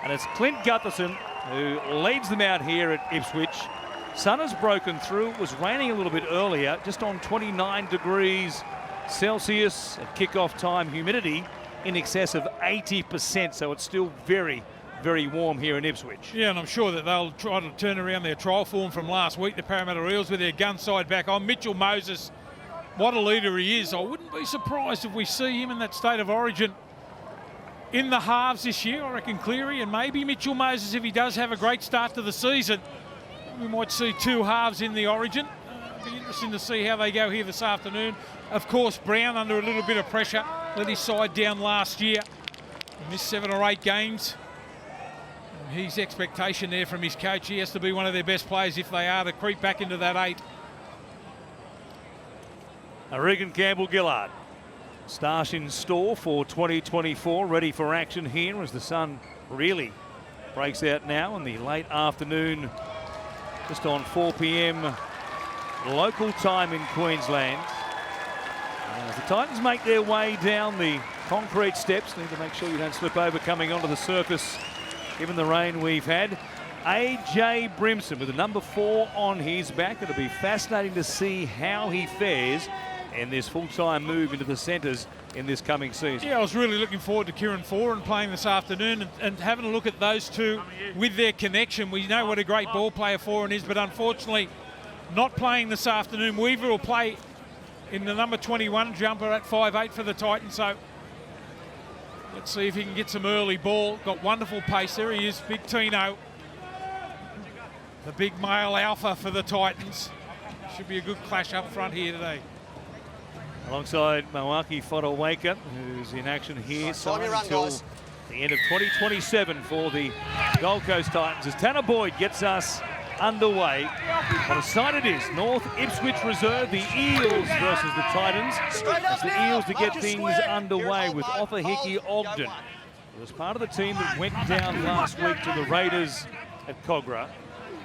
And it's Clint Gutherson who leads them out here at Ipswich. Sun has broken through. It was raining a little bit earlier, just on 29 degrees Celsius at kickoff time. Humidity in excess of 80%, so it's still very, very warm here in Ipswich. Yeah, and I'm sure that they'll try to turn around their trial form from last week, the Parramatta Eels, with their gun side back on. Mitchell Moses, what a leader he is. I wouldn't be surprised if we see him in that state of origin in the halves this year. I reckon Cleary and maybe Mitchell Moses, if he does have a great start to the season. We might see two halves in the origin. It'll be interesting to see how they go here this afternoon. Of course, Brown under a little bit of pressure. Let his side down last year. He missed 7 or 8 games. And his expectation there from his coach, he has to be one of their best players if they are to creep back into that 8. Regan Campbell-Gillard. Stash in store for 2024, ready for action here as the sun really breaks out now in the late afternoon, just on 4 p.m. local time in Queensland. And as the Titans make their way down the concrete steps, need to make sure you don't slip over coming onto the surface given the rain we've had. AJ Brimson with the number 4 on his back. It'll be fascinating to see how he fares in this full-time move into the centres in this coming season. Yeah, I was really looking forward to Kieran Foran playing this afternoon and having a look at those two with their connection. We know what a great ball player Foran is, but unfortunately not playing this afternoon. Weaver will play in the number 21 jumper at 5'8" for the Titans, so let's see if he can get some early ball. Got wonderful pace. There he is, Big Tino, the big male alpha for the Titans. Should be a good clash up front here today. Alongside Moaki Fotuaika, who's in action here, signed until the end of 2027 for the Gold Coast Titans, as Tanner Boyd gets us underway. What a sight it is. North Ipswich Reserve, the Eels versus the Titans. It's the Eels to get things underway with Offa Hickey Ogden, who was part of the team that went down last week to the Raiders at Cogra.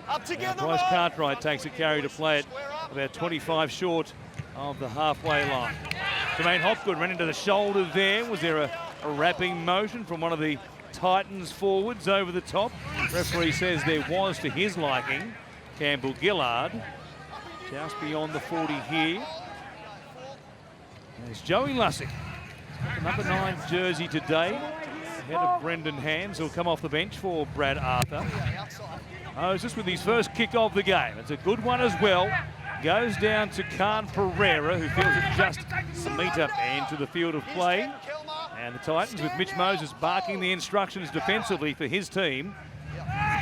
Now Bryce Cartwright takes a carry to play it about 25 short of the halfway line. Jermaine Hopgood ran into the shoulder there. Was there a wrapping motion from one of the Titans forwards over the top? Referee says there was, to his liking. Campbell-Gillard just beyond the 40 here. There's Joey Lussick, the number 9 jersey today, ahead of Brendan Hands, who'll come off the bench for Brad Arthur. Moses with his first kick of the game. It's a good one as well. Goes down to Khan Pereira, who feels it just a metre into the field of play. And the Titans, with Mitch Moses barking the instructions defensively for his team.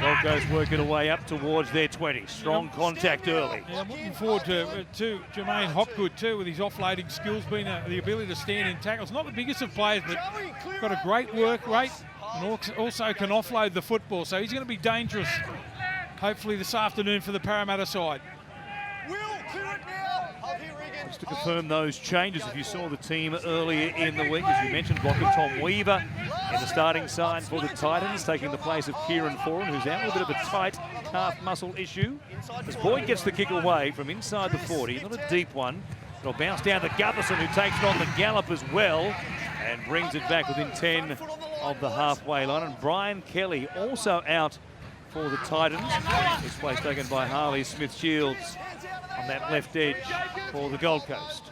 Gold Coast working their way up towards their 20. Strong contact early. Yeah, I'm looking forward to Jermaine Hopgood too, with his offloading skills, being the ability to stand in tackles. Not the biggest of players, but got a great work rate and also can offload the football. So he's going to be dangerous, hopefully this afternoon, for the Parramatta side. Just to confirm those changes, if you saw the team earlier in the week, as you mentioned, blocking Tom Weaver in the starting side for the Titans, taking the place of Kieran Foran, who's out with a bit of a tight calf muscle issue. As Boyd gets the kick away from inside the 40, not a deep one. It'll bounce down to Gutherson, who takes it on the gallop as well and brings it back within 10 of the halfway line. And Brian Kelly also out for the Titans. His place taken by Harley Smith-Shields on that left edge for the Gold Coast.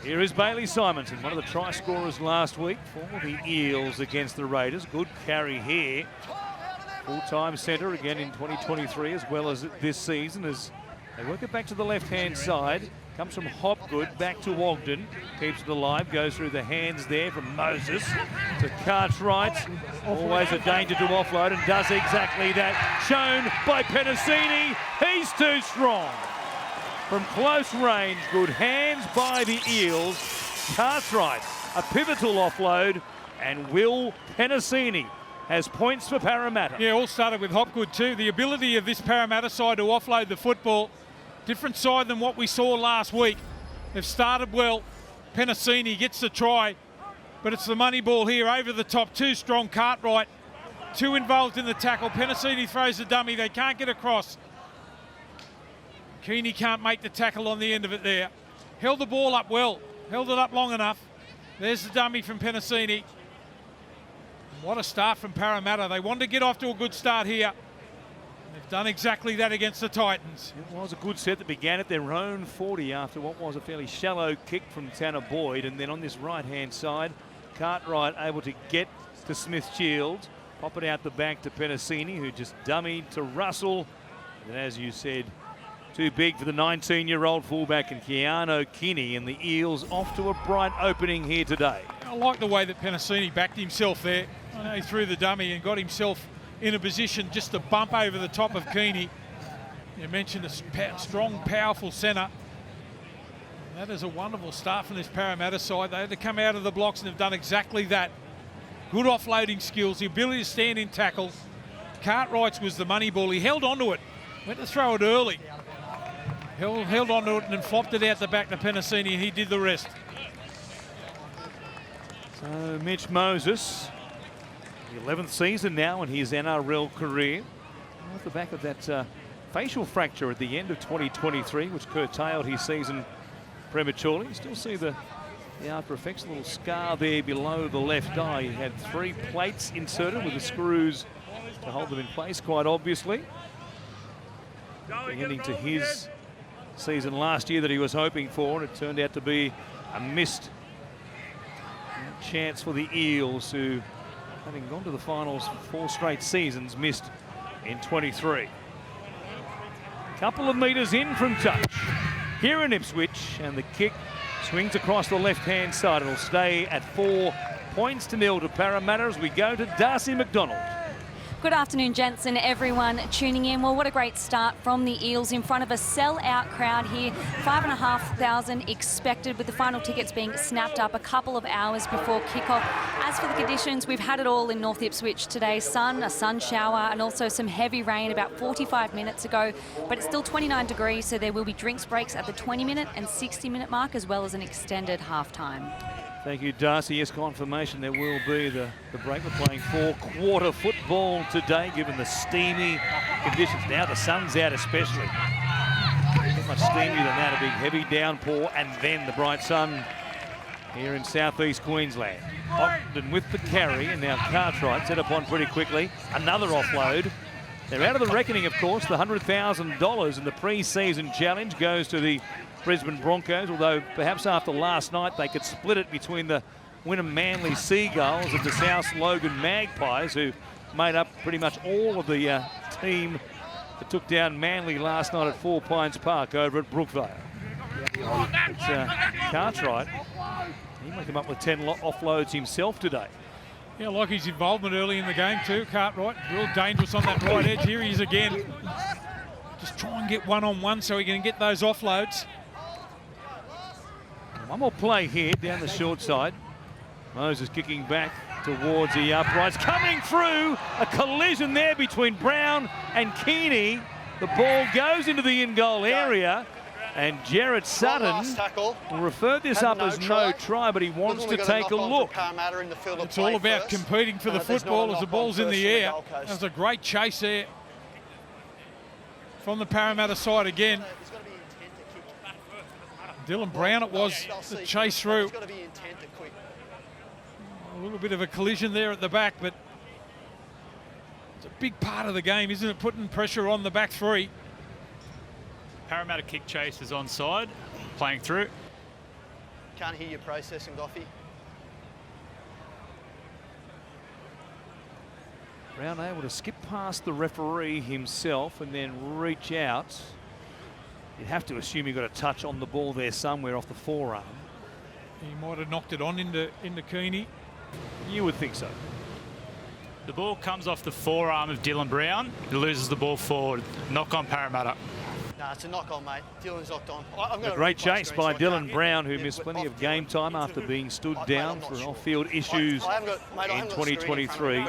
Here is Bailey Simonson, one of the try scorers last week for the Eels against the Raiders. Good carry here. Full-time centre again in 2023 as well as this season, as they work it back to the left-hand side. Comes from Hopgood back to Ogden. Keeps it alive. Goes through the hands there from Moses to Cartwright. Always a danger to offload, and does exactly that. Shown by Penasini. He's too strong. From close range, good hands by the Eels. Cartwright, a pivotal offload, and Will Penasini has points for Parramatta. Yeah, all started with Hopgood too. The ability of this Parramatta side to offload the football. Different side than what we saw last week. They've started well. Penasini gets the try, but it's the money ball here over the top. Too strong, Cartwright. Too involved in the tackle. Penasini throws the dummy. They can't get across. Keeney can't make the tackle on the end of it there. Held the ball up well. Held it up long enough. There's the dummy from Penasini. What a start from Parramatta. They wanted to get off to a good start here. They've done exactly that against the Titans. It was a good set that began at their own 40 after what was a fairly shallow kick from Tanner Boyd. And then on this right-hand side, Cartwright able to get to Smith-Shields, pop it out the back to Penasini, who just dummied to Russell. And as you said, too big for the 19-year-old fullback and Keanu Kinney, and the Eels off to a bright opening here today. I like the way that Penasini backed himself there. I know he threw the dummy and got himself in a position just to bump over the top of Keeney. You mentioned a strong, powerful centre. That is a wonderful start from this Parramatta side. They had to come out of the blocks and have done exactly that. Good offloading skills, the ability to stand in tackles. Cartwright's was the money ball. He held onto it, went to throw it early. Held onto it and then flopped it out the back to Penasini, and he did the rest. So Mitch Moses, the 11th season now in his NRL career. Off the back of that facial fracture at the end of 2023, which curtailed his season prematurely. You still see the after effects, a little scar there below the left eye. He had 3 plates inserted with the screws to hold them in place, quite obviously. Ending to his season last year that he was hoping for, and it turned out to be a missed chance for the Eels, who, having gone to the finals for 4 straight seasons, missed in 23. Couple of metres in from touch here in Ipswich, and the kick swings across the left-hand side. It'll stay at 4 points to 0 to Parramatta as we go to Darcy McDonald. Good afternoon, gents, and everyone tuning in. Well, what a great start from the Eels in front of a sell-out crowd here. 5,500 expected, with the final tickets being snapped up a couple of hours before kickoff. As for the conditions, we've had it all in North Ipswich today. A sun shower, and also some heavy rain about 45 minutes ago. But it's still 29 degrees, so there will be drinks breaks at the 20-minute and 60-minute mark, as well as an extended half-time. Thank you, Darcy. Yes, confirmation there will be the break. We're playing 4-quarter football today, given the steamy conditions. Now the sun's out especially. Not much steamier than that, a big heavy downpour, and then the bright sun here in southeast Queensland. Ogden with the carry, and now Cartwright set up one pretty quickly. Another offload. They're out of the reckoning, of course. The $100,000 in the pre-season challenge goes to the Brisbane Broncos, although perhaps after last night they could split it between the Wynnum Manly Seagulls and the South Logan Magpies, who made up pretty much all of the team that took down Manly last night at 4 Pines Park over at Brookvale. It's Cartwright. He might come up with 10 offloads himself today. Yeah, like his involvement early in the game too, Cartwright. Real dangerous on that right edge. Here he is again. Just try and get one-on-one so he can get those offloads. One more play here down the short side. Moses kicking back towards the uprights. Coming through, a collision there between Brown and Keeney. The ball goes into the in-goal area, and Jared Sutton referred this up as no try, but he wants to take a look. It's all about competing for the football as the ball's in the air. That was a great chase there from the Parramatta side again. Dylan Brown it was the chase through. A little bit of a collision there at the back, but it's a big part of the game, isn't it? Putting pressure on the back three. Parramatta kick chase is onside, playing through. Can't hear you processing, Goffey. Brown able to skip past the referee himself and then reach out. You'd have to assume he got a touch on the ball there somewhere off the forearm. He might have knocked it on into Keeney. You would think so. The ball comes off the forearm of Dylan Brown. He loses the ball forward. Knock on Parramatta. Nah, it's a knock on, mate. Dylan's knocked on. A great chase by Dylan Brown, who missed plenty of game time after being stood down for off-field issues in 2023.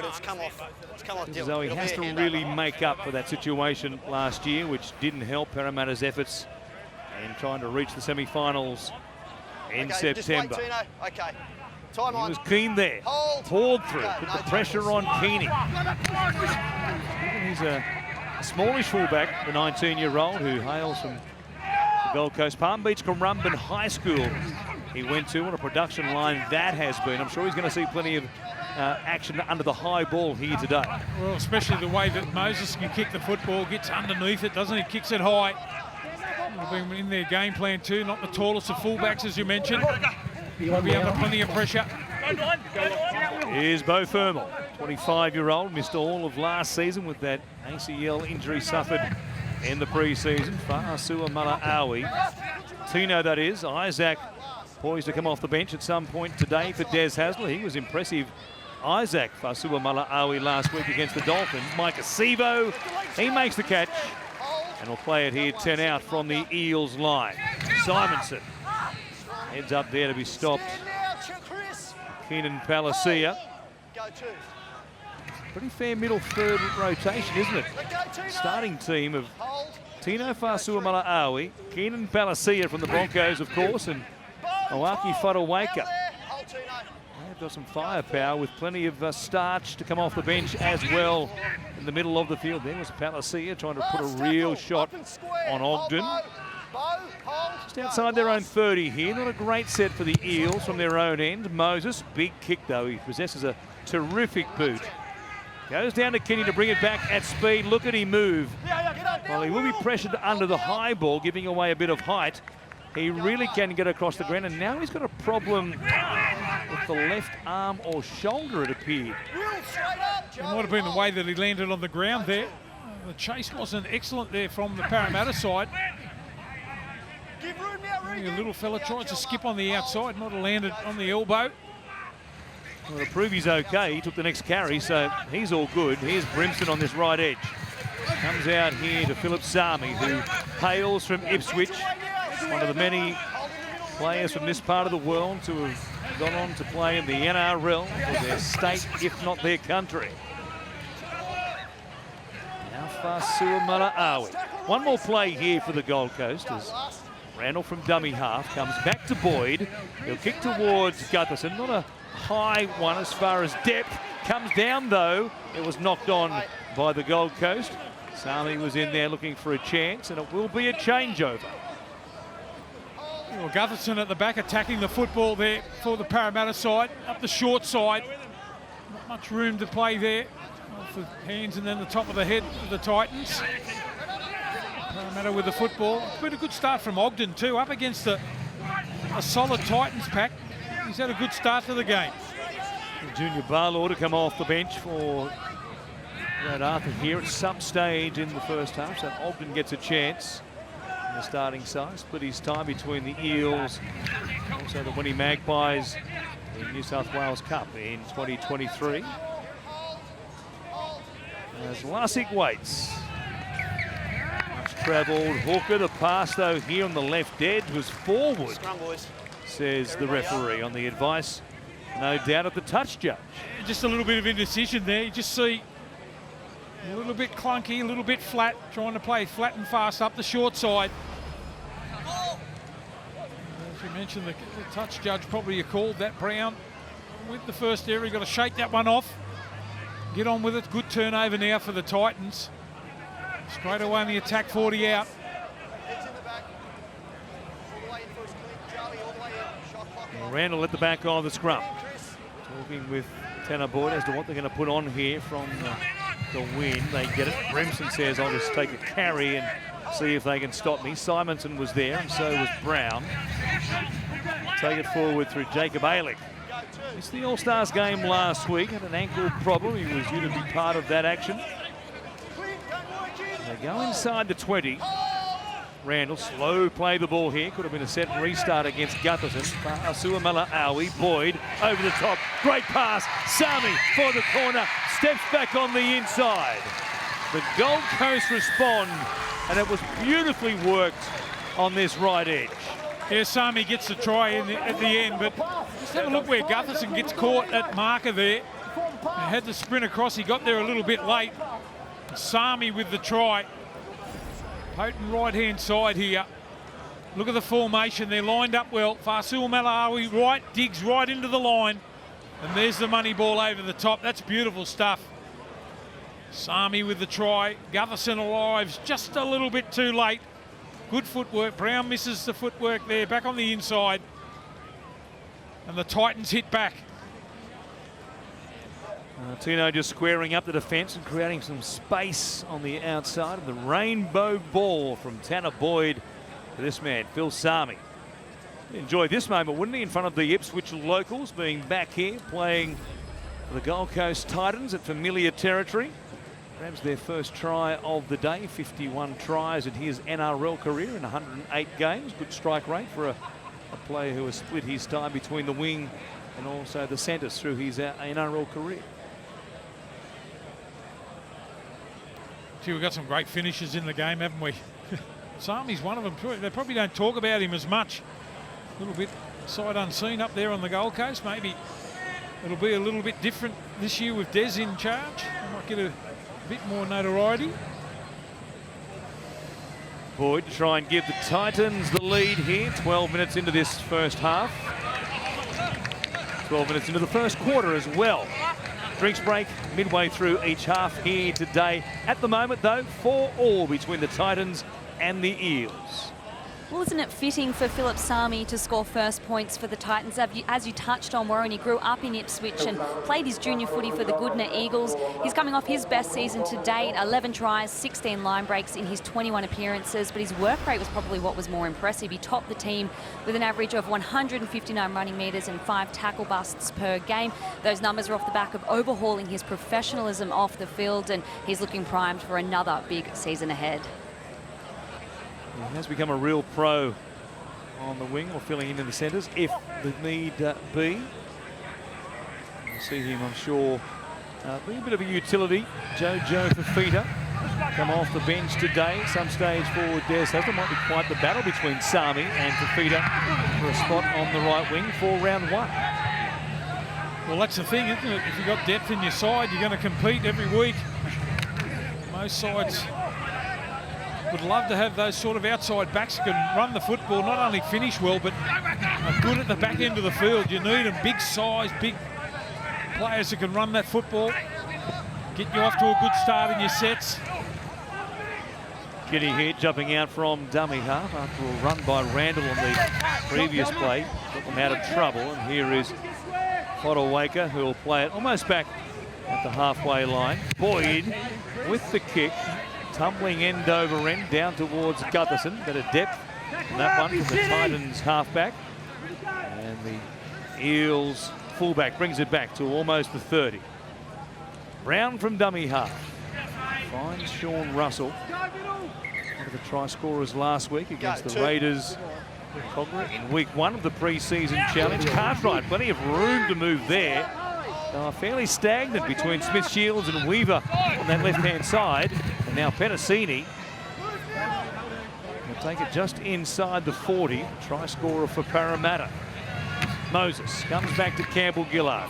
So he has to really make up for that situation last year, which didn't help Parramatta's efforts in trying to reach the semi-finals in September. He was keen there, poured through, put the pressure on Keeney. He's a smallish fullback, the 19-year-old who hails from the Gold Coast, Palm Beach Currumbin High School he went to. What a production line that has been. I'm sure he's going to see plenty of action under the high ball here today. Well, especially the way that Moses can kick the football, gets underneath it, doesn't he? Kicks it high. Been in their game plan too, not the tallest of fullbacks, as you mentioned. He'll be under plenty of pressure. Here's Bo Thermal, 25-year-old, missed all of last season with that ACL injury suffered in the pre-season. Fa'asua Mala'awi. Tino, that is. Isaac poised to come off the bench at some point today for Des Hasler. He was impressive. Isaac Fa'asua Mala'awi last week against the Dolphins. Mike Acevo, he makes the catch. And will play it here, 10 out from the Eels line. Simonson heads up there to be stopped. Keenan Palacia. Pretty fair middle third rotation, isn't it? Starting team of Tino Fa'asua Mala'awi, Keenan Palacia from the Broncos, of course, and Mawaki Fotuaika. They've got some firepower with plenty of starch to come off the bench as well in the middle of the field. There was Palacia trying to put a real shot on Ogden. Just outside their own 30 here. Not a great set for the Eels from their own end. Moses, big kick though. He possesses a terrific boot. Goes down to Kenny to bring it back at speed. Look at him move. While he will be pressured under the high ball, giving away a bit of height, he really can get across the ground, and now he's got a problem with the left arm or shoulder, it appeared. It might have been the way that he landed on the ground there. The chase wasn't excellent there from the Parramatta side. The little fella tried to skip on the outside, might have landed on the elbow. Well, to prove he's okay, he took the next carry, so he's all good. Here's Brimson on this right edge. Comes out here to Philip Sami, who hails from Ipswich. One of the many players from this part of the world to have gone on to play in the NRL for their state, if not their country. Now Fa'asua Mala'awi. One more play here for the Gold Coast as Randall from dummy half comes back to Boyd. He'll kick towards Gutherson. Not a high one as far as depth. Comes down though. It was knocked on by the Gold Coast. Sami was in there looking for a chance, and it will be a changeover. Well, Gutherson at the back attacking the football there for the Parramatta side, up the short side. Not much room to play there. Off the hands and then the top of the head of the Titans. Parramatta with the football. It's been a good start from Ogden too, up against a solid Titans pack. He's had a good start to the game. Junior Barlaw to come off the bench for Brad Arthur here at some stage in the first half, so Ogden gets a chance. The starting side split his time between the Eels, also the Winnie Magpies in New South Wales Cup in 2023. As Lassick waits. Much travelled hooker. The pass though here on the left edge was forward, says the referee on the advice, no doubt, of the touch judge. Just a little bit of indecision there. You just see a little bit clunky, a little bit flat, trying to play flat and fast up the short side. As you mentioned, the touch judge probably called that. Brown with the first area, got to shake that one off. Get on with it. Good turnover now for the Titans. Straight away on the attack, 40 out. Randall at the back of the scrum. Talking with Tanner Boyd as to what they're going to put on here from the win. They get it. Brimson says, I'll just take a carry and see if they can stop me. Simonson was there, and so was Brown. Take it forward through Jacob Alick. It's the All-Stars game last week. Had an ankle problem. He was due to be part of that action. They go inside the 20. Randall, slow play the ball here. Could have been a set restart against Gutherson. Fa'asua Mala'awi, Boyd over the top. Great pass. Sami for the corner. Steps back on the inside. The Gold Coast respond, and it was beautifully worked on this right edge. Yeah, Sami gets the try at the end, but just have a look where Gutherson gets caught at marker there. He had to sprint across. He got there a little bit late. Sami with the try. Potent right-hand side here. Look at the formation. They're lined up well. Fa'asua Mala'awi right, digs right into the line. And there's the money ball over the top. That's beautiful stuff. Sami with the try. Gutherson arrives just a little bit too late. Good footwork. Brown misses the footwork there. Back on the inside. And the Titans hit back. Tino just squaring up the defence and creating some space on the outside of the rainbow ball from Tanner Boyd to this man, Phil Sami. Enjoy this moment, wouldn't he, in front of the Ipswich locals, being back here playing for the Gold Coast Titans at familiar territory. Grabs their first try of the day, 51 tries in his NRL career in 108 games. Good strike rate for a player who has split his time between the wing and also the centres through his NRL career. Gee, we've got some great finishes in the game, haven't we? Sami's one of them. They probably don't talk about him as much. A little bit sight unseen up there on the Gold Coast. Maybe it'll be a little bit different this year with Des in charge. They might get a bit more notoriety. Boyd to try and give the Titans the lead here. 12 minutes into this first half. 12 minutes into the first quarter as well. Drinks break midway through each half here today. At the moment, though, 4-4 between the Titans and the Eels. Well, isn't it fitting for Philip Sami to score first points for the Titans? As you touched on, Warren, he grew up in Ipswich and played his junior footy for the Goodna Eagles. He's coming off his best season to date, 11 tries, 16 line breaks in his 21 appearances, but his work rate was probably what was more impressive. He topped the team with an average of 159 running metres and 5 tackle busts per game. Those numbers are off the back of overhauling his professionalism off the field, and he's looking primed for another big season ahead. He has become a real pro on the wing or filling in the centres if the need be. We'll see him, I'm sure, being a bit of a utility. Jojo Fafita come off the bench today. At some stage for Des Hasler might be quite the battle between Sami and Fafita for a spot on the right wing for round one. Well, that's the thing, isn't it? If you've got depth in your side, you're going to compete every week. Most sides would love to have those sort of outside backs who can run the football, not only finish well, but are good at the back end of the field. You need them, big size, big players who can run that football, get you off to a good start in your sets. Kitty here jumping out from dummy half after a run by Randall on the previous play. Got them out of trouble, and here is Fodawaker, who will play it almost back at the halfway line. Boyd with the kick. Tumbling end over end down towards Gutherson. Bit of depth on that one from the Titans halfback. And the Eels fullback brings it back to almost the 30. Round from dummy half. Finds Sean Russell. One of the try scorers last week against the Raiders in week 1 of the pre-season challenge. Cartwright, plenty of room to move there. Fairly stagnant between Smith, Shields and Weaver on that left-hand side. And now Penasini will take it just inside the 40. Try scorer for Parramatta. Moses comes back to Campbell Gillard.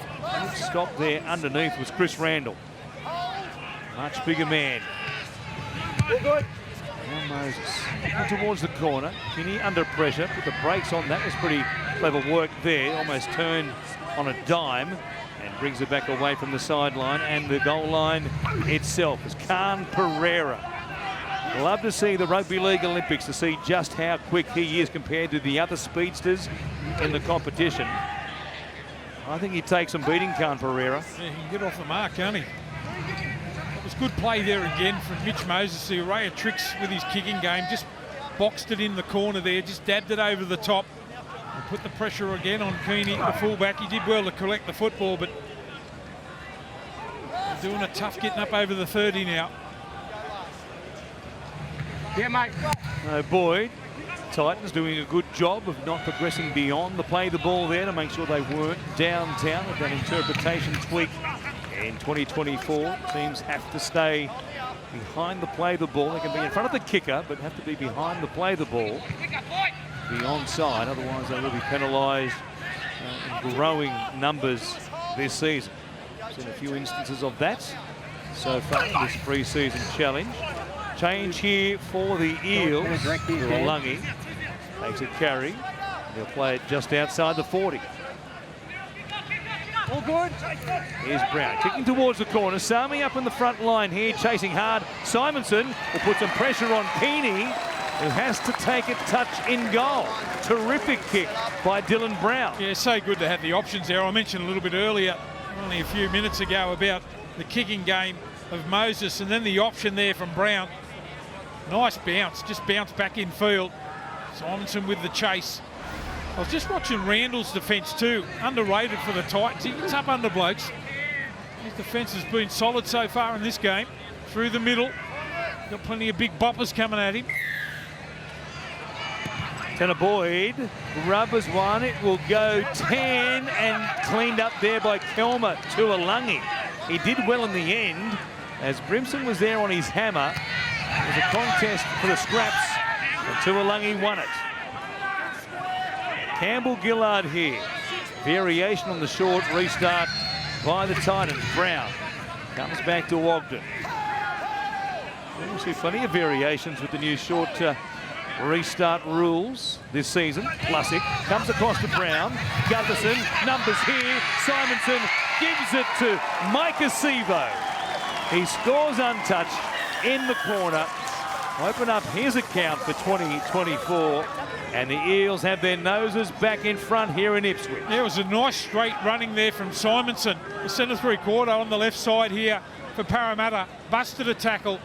Stop there underneath was Chris Randall. Much bigger man. Now Moses towards the corner. Kinney under pressure. Put the brakes on. That was pretty clever work there. Almost turned on a dime. And brings it back away from the sideline and the goal line itself is Khan Pereira. Love to see the Rugby League Olympics to see just how quick he is compared to the other speedsters in the competition. I think he takes some beating, Khan Pereira. Yeah, he can get off the mark, can't he? It was good play there again from Mitch Moses. The array of tricks with his kicking game. Just boxed it in the corner there, just dabbed it over the top. And put the pressure again on Keeney, the fullback. He did well to collect the football, but doing it tough getting up over the 30 now. Yeah, mate. Boyd, Titans doing a good job of not progressing beyond the play the ball there to make sure they weren't downtown with that interpretation tweak in 2024. Teams have to stay behind the play the ball. They can be in front of the kicker, but have to be behind the play the ball. Be onside, otherwise they will be penalised in growing numbers this season. Seen a few instances of that so far in this pre-season challenge. Change here for the Eels. Lungi takes a carry. They'll play it just outside the 40. All good. Here's Brown kicking towards the corner. Sami up in the front line here, chasing hard. Simonson will put some pressure on Keeney. who has to take a touch in goal. Terrific kick by Dylan Brown. Yeah, so good to have the options there. I mentioned a little bit earlier, only a few minutes ago, about the kicking game of Moses, and then the option there from Brown. Nice bounce, just bounced back in field. Simonson with the chase. I was just watching Randall's defence too, underrated for the Titans. He gets up under blokes. His defence has been solid so far in this game. Through the middle, got plenty of big boppers coming at him. Tanner Boyd rubbers one. It will go 10 and cleaned up there by Kelmer to Alungi. He did well in the end as Brimson was there on his hammer. It was a contest for the scraps and Tuolungi won it. Campbell Gillard here. Variation on the short restart by the Titans. Brown comes back to Ogden. We'll see plenty of variations with the new short restart rules this season. Lussick comes across to Brown. Gutherson, numbers here. Simonson gives it to Micah Sevo. He scores untouched in the corner. Open up his account for 2024. And the Eels have their noses back in front here in Ipswich. There was a nice straight running there from Simonson. The centre three-quarter on the left side here for Parramatta. Busted a tackle.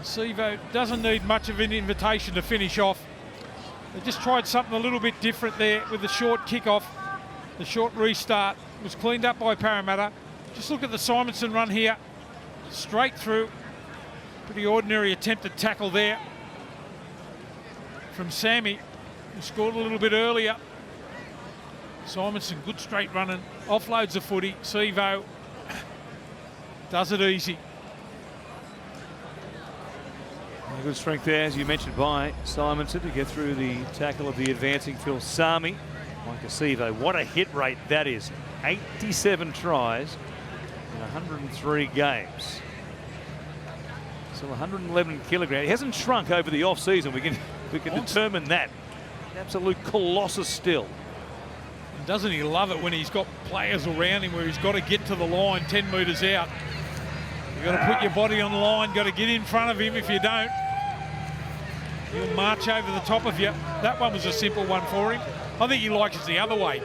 Sevo doesn't need much of an invitation to finish off. They just tried something a little bit different there with the short kick-off. The short restart was cleaned up by Parramatta. Just look at the Simonson run here. Straight through. Pretty ordinary attempted tackle there from Sammy, who scored a little bit earlier. Simonson, good straight running, offloads the footy. Sevo does it easy. Good strength there, as you mentioned, by Simonson to get through the tackle of the advancing Phil Sami. Micah Sevo, what a hit rate that is. 87 tries in 103 games. So 111 kilograms. He hasn't shrunk over the off-season. We can determine that. An absolute colossus still. And doesn't he love it when he's got players around him where he's got to get to the line 10 metres out. You've got to put your body on the line, got to get in front of him. If you don't, he'll march over the top of you. That one was a simple one for him. I think he likes it the other way.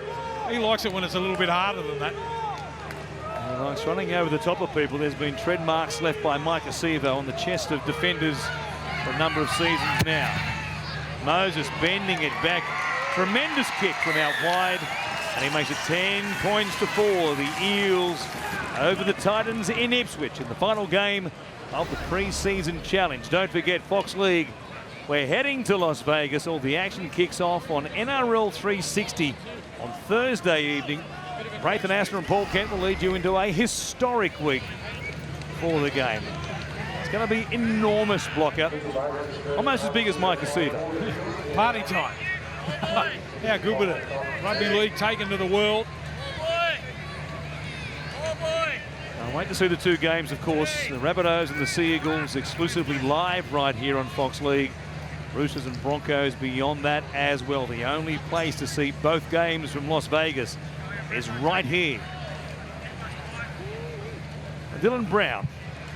He likes it when it's a little bit harder than that. He likes running over the top of people. There's been tread marks left by Micah Sevo on the chest of defenders for a number of seasons now. Moses bending it back. Tremendous kick from out wide. And he makes it 10 points to 4. The Eels over the Titans in Ipswich in the final game of the pre-season challenge. Don't forget, Fox League, we're heading to Las Vegas. All the action kicks off on NRL 360 on Thursday evening. Prathan Astor and Paul Kent will lead you into a historic week for the game. It's going to be enormous blocker, almost as big as Micah Sevo. Party time. How good with it? Rugby league taken to the world. I'll wait to see the two games, of course. The Rabbitohs and the Sea Eagles exclusively live right here on Fox League. Roosters and Broncos beyond that as well. The only place to see both games from Las Vegas is right here. Dylan Brown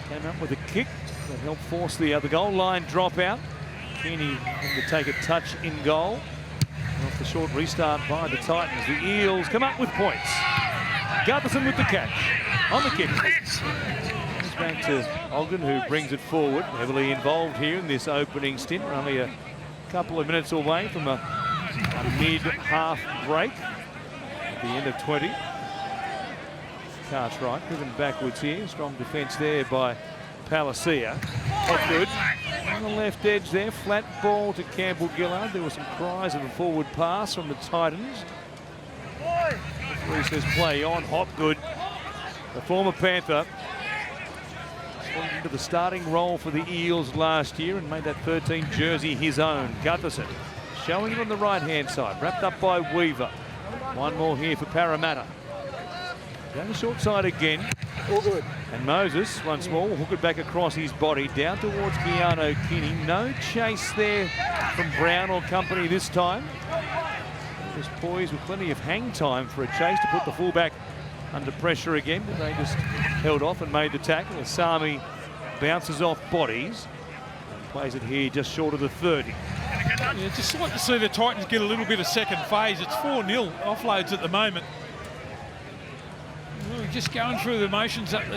came up with a kick that helped force the goal line dropout. Keeney had to take a touch in goal. Off the short restart by the Titans. The Eels come up with points. Gutherson with the catch on the kick. Comes back to Ogden, who brings it forward. Heavily involved here in this opening stint. We're only a couple of minutes away from a mid-half break at the end of 20. Cartwright driven backwards here. Strong defence there by Palacia. Hopgood on the left edge there. Flat ball to Campbell Gillard. There were some cries of a forward pass from the Titans. Referee says play on. Hopgood, the former Panther, swung into the starting role for the Eels last year and made that 13 jersey his own. Gutherson showing it on the right-hand side. Wrapped up by Weaver. One more here for Parramatta. Down the short side again. All good. And Moses, once more, will hook it back across his body, down towards Keanu Kinney. No chase there from Brown or company this time. Just poised with plenty of hang time for a chase to put the fullback under pressure again, but they just held off and made the tackle. As Sami bounces off bodies. plays it here just short of the 30. Yeah, just like to see the Titans get a little bit of second phase. It's 4-0 offloads at the moment. Really just going through the motions at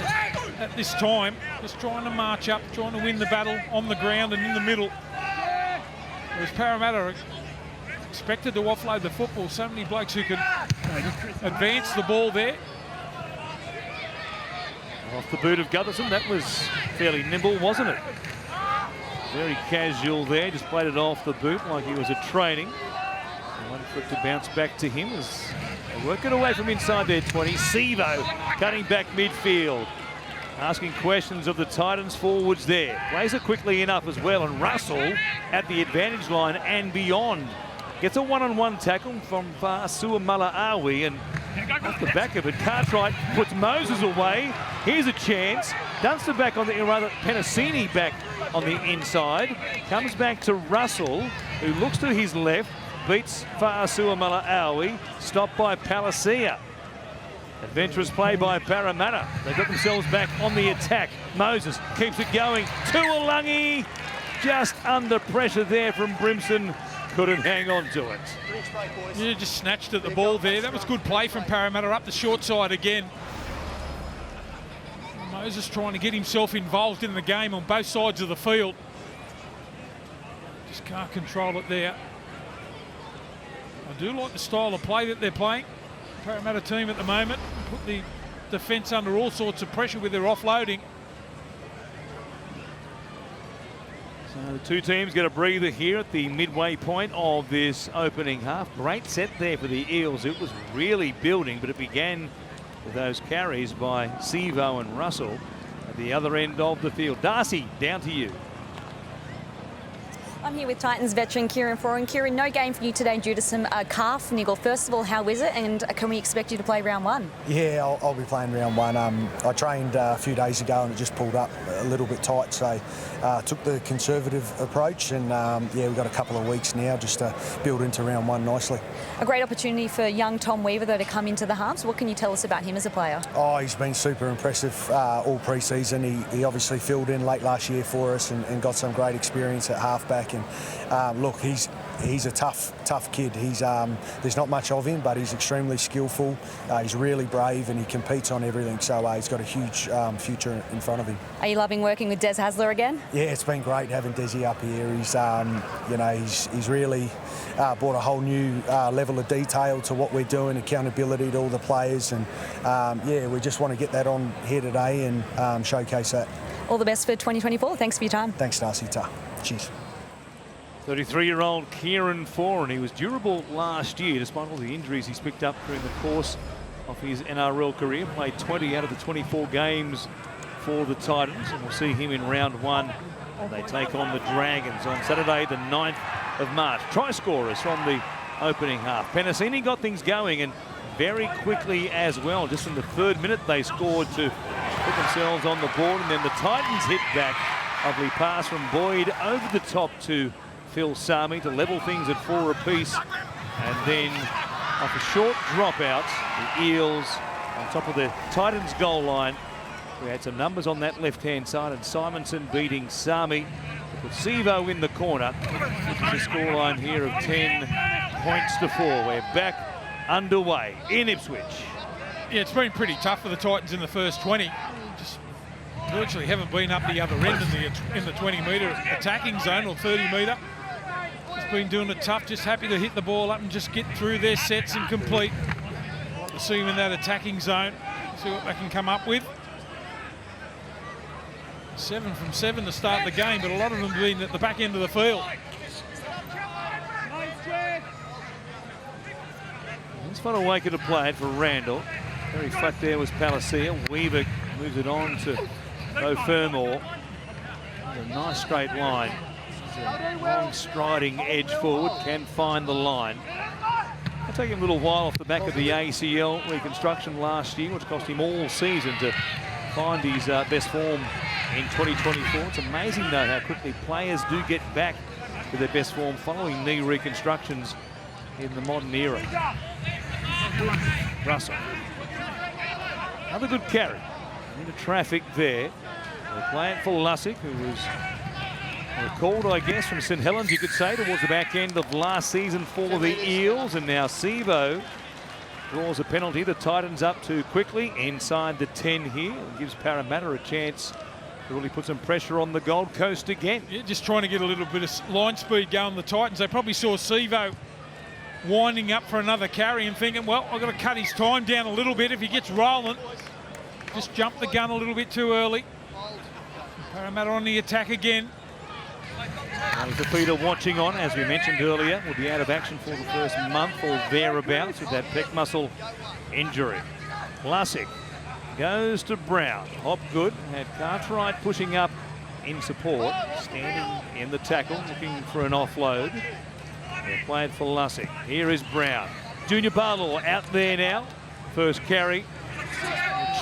this time, just trying to march up, trying to win the battle on the ground and in the middle. Whereas Parramatta are expected to offload the football. So many blokes who can advance the ball there. Off the boot of Gutherson, that was fairly nimble, wasn't it? Very casual there, just played it off the boot like he was at training. One for it to bounce back to him as they work it away from inside their 20. Sevo cutting back midfield, asking questions of the Titans forwards there. Plays it quickly enough as well, and Russell at the advantage line and beyond. Gets a one-on-one tackle from Fa'asuamala-Awi, and off the back of it, Cartwright puts Moses away. Here's a chance. Dunster back on the, rather Penasini back on the inside. Comes back to Russell, who looks to his left, beats Fa'asuamala-Awi, stopped by Palacia. Adventurous play by Parramatta. They got themselves back on the attack. Moses keeps it going. Tuolangi just under pressure there from Brimson. Couldn't hang on to it. Yeah, just snatched at the ball there. That was good play from Parramatta up the short side again. Moses trying to get himself involved in the game on both sides of the field. Just can't control it there. I do like the style of play that they're playing. Parramatta team at the moment put the defence under all sorts of pressure with their offloading. So the two teams get a breather here at the midway point of this opening half. Great set there for the Eels. It was really building, but it began with those carries by Sevo and Russell at the other end of the field. Darcy, down to you. I'm here with Titans veteran Kieran Foran. Kieran, no game for you today due to some calf niggle. First of all, how is it, and can we expect you to play round one? Yeah, I'll be playing round one. I trained a few days ago and it just pulled up a little bit tight, so took the conservative approach, and yeah, we've got a couple of weeks now just to build into round one nicely. A great opportunity for young Tom Weaver, though, to come into the halves. What can you tell us about him as a player? Oh, he's been super impressive all pre-season. He obviously filled in late last year for us and got some great experience at halfback. And look, he's a tough kid. There's not much of him, but he's extremely skillful. He's really brave and he competes on everything. So he's got a huge future in front of him. Are you loving working with Des Hasler again? Yeah, it's been great having Desi up here. He's really brought a whole new level of detail to what we're doing, accountability to all the players, and yeah, we just want to get that on here today and showcase that. All the best for 2024. Thanks for your time. Thanks, Darcy. Cheers. 33-year-old Kieran Foran. He was durable last year despite all the injuries he's picked up during the course of his NRL career. Played 20 out of the 24 games for the Titans, and we'll see him in round one. They take on the Dragons on Saturday, the 9th of March. Try scorers from the opening half. Penasini got things going, and very quickly as well. Just in the 3rd minute, they scored to put themselves on the board, and then the Titans hit back. Lovely pass from Boyd over the top to Phil Sami to level things at 4 apiece, and then off a short dropout, the Eels on top of the Titans goal line. We had some numbers on that left-hand side, and Simonson beating Sami to put Sevo in the corner. The scoreline here of 10 points to 4. We're back underway in Ipswich. Yeah, it's been pretty tough for the Titans in the first 20. Just virtually haven't been up the other end in the 20-metre attacking zone or 30-metre. Just been doing it tough, just happy to hit the ball up and just get through their sets and complete. To see them in that attacking zone, see what they can come up with. 7 from 7 to start the game, but a lot of them have been at the back end of the field. It's fun to wake it to play it for Randall. Very flat there was Palacia. Weaver moves it on to Beau Fermor. A nice straight line. A long striding edge forward, can find the line. It'll take him a little while off the back of the ACL reconstruction last year, which cost him all season to find his best form in 2024. It's amazing though how quickly players do get back to their best form following knee reconstructions in the modern era. Russell. Another good carry. Into traffic there. They play it for Lussick, who was Recalled, I guess, from St Helens, you could say, towards the back end of last season for the Eels. And now Sevo draws a penalty. The Titans up too quickly inside the 10 here. And gives Parramatta a chance to really put some pressure on the Gold Coast again. Yeah, just trying to get a little bit of line speed going, the Titans. They probably saw Sevo winding up for another carry and thinking, well, I've got to cut his time down a little bit. If he gets rolling, just jump the gun a little bit too early. Parramatta on the attack again. Peter watching on, as we mentioned earlier, will be out of action for the first month or thereabouts with that pec muscle injury. Lussick goes to Brown. Hopgood had Cartwright pushing up in support, standing in the tackle, looking for an offload. They played for Lussick. Here is Brown. Junior Barlow out there now. First carry.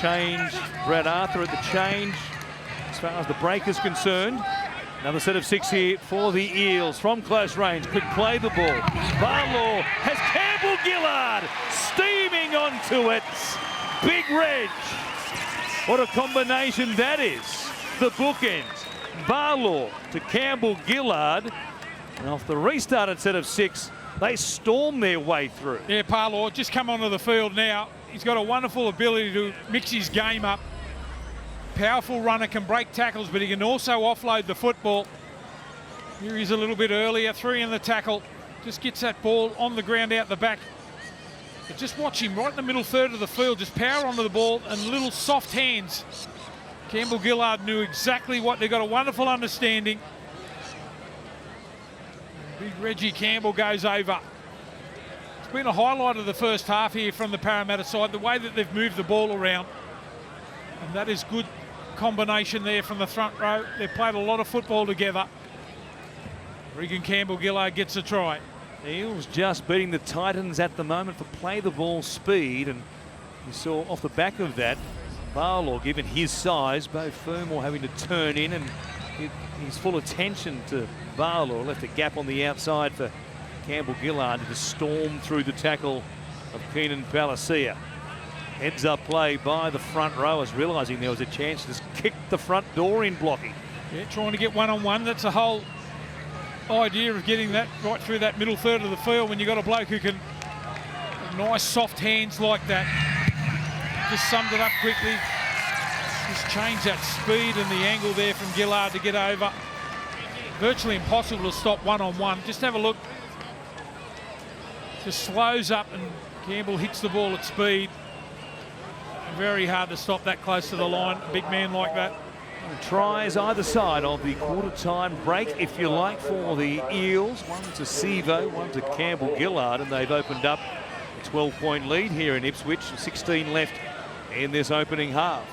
Change. Brad Arthur at the change. As far as the break is concerned. Another set of 6 here for the Eels from close range. Quick play the ball. Barlow has Campbell Gillard steaming onto it. Big Reg. What a combination that is. The bookends. Barlow to Campbell Gillard. And off the restarted set of 6, they storm their way through. Yeah, Barlow just come onto the field now. He's got a wonderful ability to mix his game up. Powerful runner, can break tackles, but he can also offload the football. Here he's a little bit earlier, 3 in the tackle. Just gets that ball on the ground out the back. But just watch him right in the middle third of the field, just power onto the ball and little soft hands. Campbell Gillard knew exactly what, they got a wonderful understanding. Big Reggie Campbell goes over. It's been a highlight of the first half here from the Parramatta side, the way that they've moved the ball around. And that is good combination there from the front row. They've played a lot of football together. Regan Campbell Gillard gets a try. The Eels just beating the Titans at the moment for play the ball speed, and you saw off the back of that, Barlow, given his size, Beau Fermor having to turn in, and his full attention to Barlow left a gap on the outside for Campbell Gillard to just storm through the tackle of Keenan Palacia. Heads up play by the front rowers, realising there was a chance to just kick the front door in blocking. Yeah, trying to get one-on-one. That's the whole idea of getting that right through that middle third of the field when you've got a bloke who can have nice soft hands like that. Just summed it up quickly. Just change that speed and the angle there from Gillard to get over. Virtually impossible to stop one-on-one. Just have a look. Just slows up and Campbell hits the ball at speed. Very hard to stop that close to the line, a big man like that. Tries either side of the quarter-time break, if you like, for the Eels. One to Sevo, one to Campbell Gillard, and they've opened up a 12-point lead here in Ipswich. 16 left in this opening half.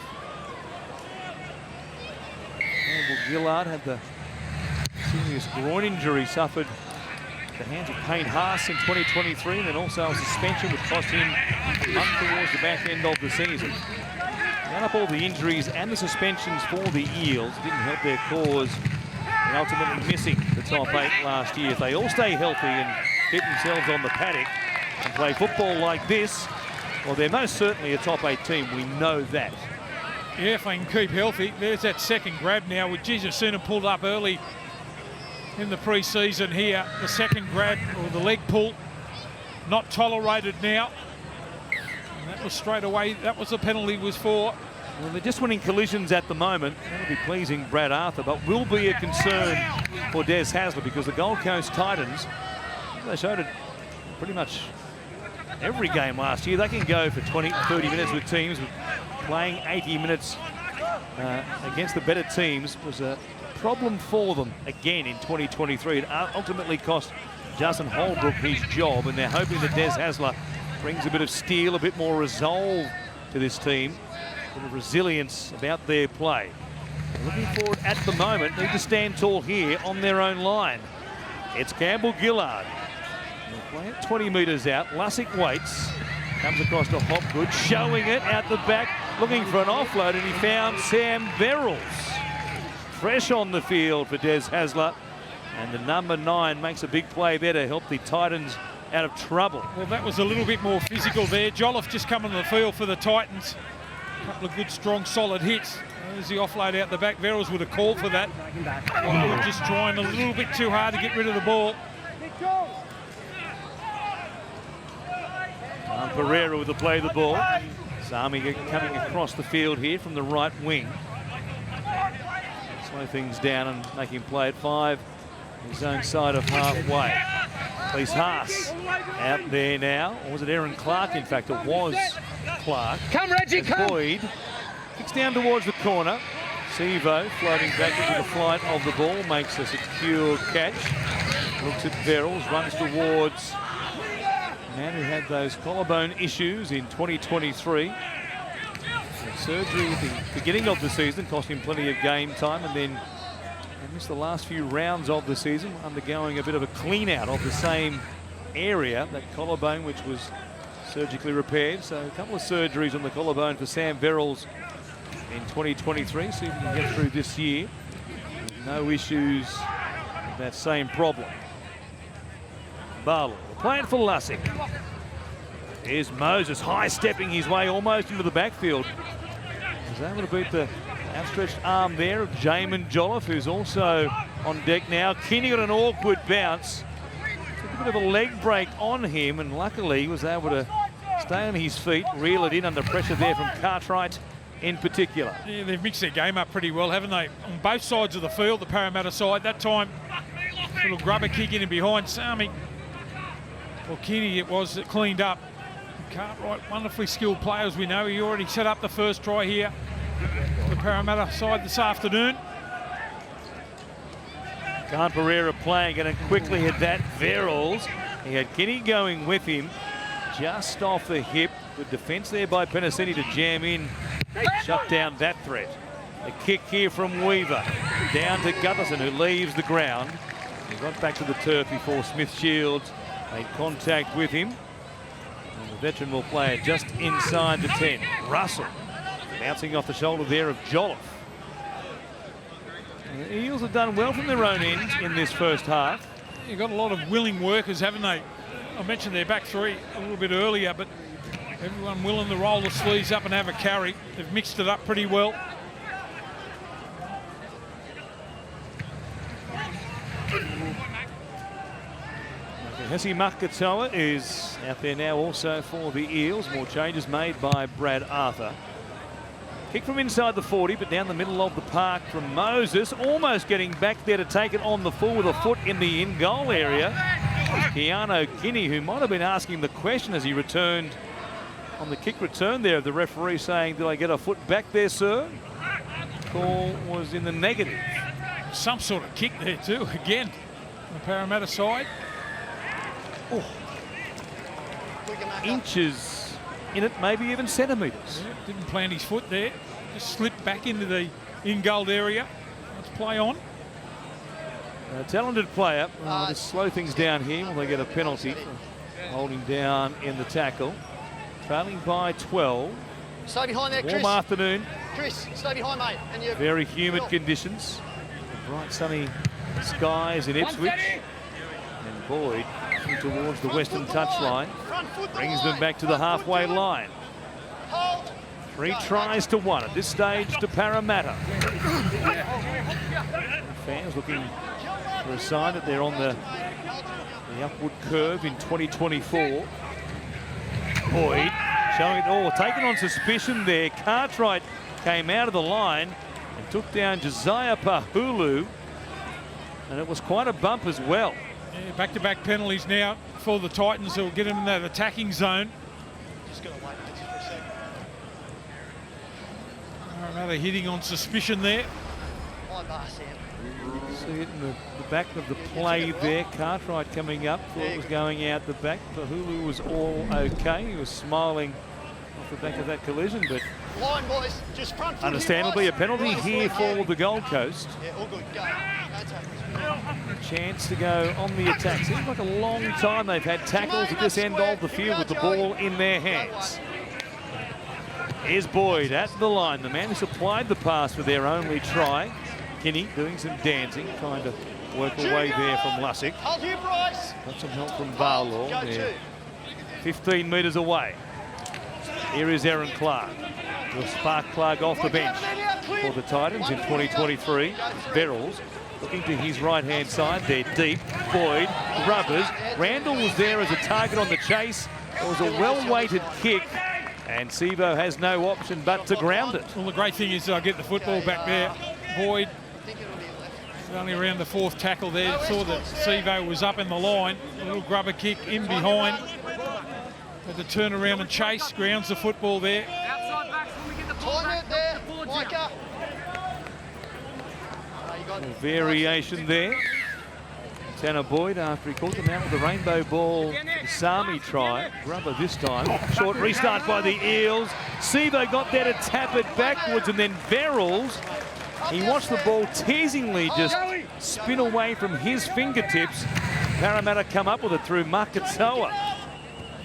Campbell Gillard had the serious groin injury suffered at the hands of Payne Haas in 2023, and then also a suspension which cost him a month towards the back end of the season. Add up all the injuries and the suspensions for the Eels, didn't help their cause in ultimately missing the top 8 last year. If they all stay healthy and keep themselves on the paddock and play football like this, well, they're most certainly a top 8 team. We know that. Yeah, if they can keep healthy. There's that second grab now, which Jesus Suna pulled up early in the pre-season here. The second grab, or the leg pull, not tolerated now. And that was straight away, that was the penalty was for. Well, they're just winning collisions at the moment. That'll be pleasing Brad Arthur, but will be a concern for Des Hasler, because the Gold Coast Titans, they showed it pretty much every game last year. They can go for 20, 30 minutes with teams. Playing 80 minutes against the better teams was a problem for them again in 2023. It ultimately cost Justin Holbrook his job, and they're hoping that Des Hasler brings a bit of steel, a bit more resolve to this team, a bit of resilience about their play. Looking forward at the moment, need to stand tall here on their own line. It's Campbell Gillard. They'll play it 20 metres out. Lussick waits, comes across to Hopgood, showing it out the back, looking for an offload, and he found Sam Verrills. Fresh on the field for Des Hasler, and the number 9 makes a big play there to help the Titans out of trouble. Well, that was a little bit more physical there. Jolliffe just coming to the field for the Titans. A couple of good, strong, solid hits. There's the offload out the back. Verrills would have called for that. We're just trying a little bit too hard to get rid of the ball. Pereira with the play of the ball. Sami coming across the field here from the right wing. Slow things down and make him play at 5. His own side of halfway. Please Haas out there now. Or was it Aaron Clark? In fact, it was Clark. Come, Reggie, come. Boyd kicks down towards the corner. Sevo floating back into the flight of the ball. Makes a secure catch. Looks at Verrills. Runs towards the man who had those collarbone issues in 2023. Surgery at the beginning of the season cost him plenty of game time, and then missed the last few rounds of the season, undergoing a bit of a clean out of the same area, that collarbone, which was surgically repaired. So a couple of surgeries on the collarbone for Sam Verrills in 2023. See if he can get through this year. No issues with that same problem. Barlow playing for Lussick. Here's Moses high-stepping his way almost into the backfield. He's able to beat the outstretched arm there of Jamin Jolliffe, who's also on deck now. Kinney got an awkward bounce. Took a bit of a leg break on him, and luckily he was able to stay on his feet, reel it in under pressure there from Cartwright in particular. Yeah, they've mixed their game up pretty well, haven't they? On both sides of the field, the Parramatta side. That time, little grubber kick in and behind Sami. Well, Kinney it was that cleaned up. Cartwright, wonderfully skilled player, as we know. He already set up the first try here. The Parramatta side this afternoon. Khan Pereira playing, and quickly at that, Verrills. He had Kinney going with him, just off the hip. Good defence there by Penasini to jam in, shut down that threat. A kick here from Weaver, down to Gutherson, who leaves the ground. He got back to the turf before Smith Shields made contact with him. And the veteran will play it just inside the 10. Russell bouncing off the shoulder there of Jolliffe. The Eels have done well from their own end in this first half. You've got a lot of willing workers, haven't they? I mentioned their back three a little bit earlier, but everyone willing to roll the sleeves up and have a carry. They've mixed it up pretty well. Hesi Makatoa is out there now also for the Eels. More changes made by Brad Arthur. Kick from inside the 40, but down the middle of the park from Moses. Almost getting back there to take it on the full with a foot in the in-goal area. Keanu Kinney, who might have been asking the question as he returned on the kick return there, of the referee saying, did I get a foot back there, sir? Call was in the negative. Some sort of kick there too, again, on the Parramatta side. Oh. Inches in it, maybe even centimetres. Yeah, didn't plant his foot there, just slipped back into the in-goal area. Let's play on. A talented player. Just slow things down here when they get a penalty for holding down in the tackle. Trailing by 12. Stay behind there, Chris. Warm afternoon. Chris, stay behind, mate. And you. Very humid conditions. Bright sunny skies in Ipswich. And Boyd towards the western touchline. Brings them back to the halfway line. 3 tries to 1 at this stage to Parramatta. Fans looking for a sign that they're on the upward curve in 2024. Boyd showing it all, taken on suspicion there. Cartwright came out of the line and took down Josiah Pahulu, and it was quite a bump as well. Yeah, back-to-back penalties now for the Titans. Who'll get them in that attacking zone. Just gotta wait just for a second. Another hitting on suspicion there. My bar, Sam. See it in the back of the play there. Cartwright coming up, thought it was going out the back. Pahulu was all okay. He was smiling off the back of that collision, but Line, boys. Just front foot understandably here, a penalty boys. here for the Gold Coast. Yeah, all good. Go. Chance to go on the attack. Seems like a long time they've had tackles at this end of the field with the ball in their hands. Here's Boyd at the line, the man who supplied the pass for their only try. Kinney doing some dancing, trying to work away there from Lussick. Hold here, Bryce. Got some help from Barlaw. 15 metres away. Here is Aaron Clark. will spark plug off the bench for the Titans in 2023. Verrills looking to his right-hand side. They're deep. Boyd, rubbers. Randall was there as a target on the chase. It was a well-weighted kick, and Sevo has no option but to ground it. Well, the great thing is I get the football back there. Boyd only around the fourth tackle there. Saw that Sevo was up in the line. A little grubber kick in behind. Had to turn around and chase. Grounds the football there. Time it there, Micah. Variation there. Tanner Boyd, after he caught them out with the rainbow ball, Sami try. Grubber this time. Short restart by the Eels. Sevo got there to tap it backwards, and then Verrills, he watched the ball teasingly just spin away from his fingertips. Parramatta come up with it through Makatoa.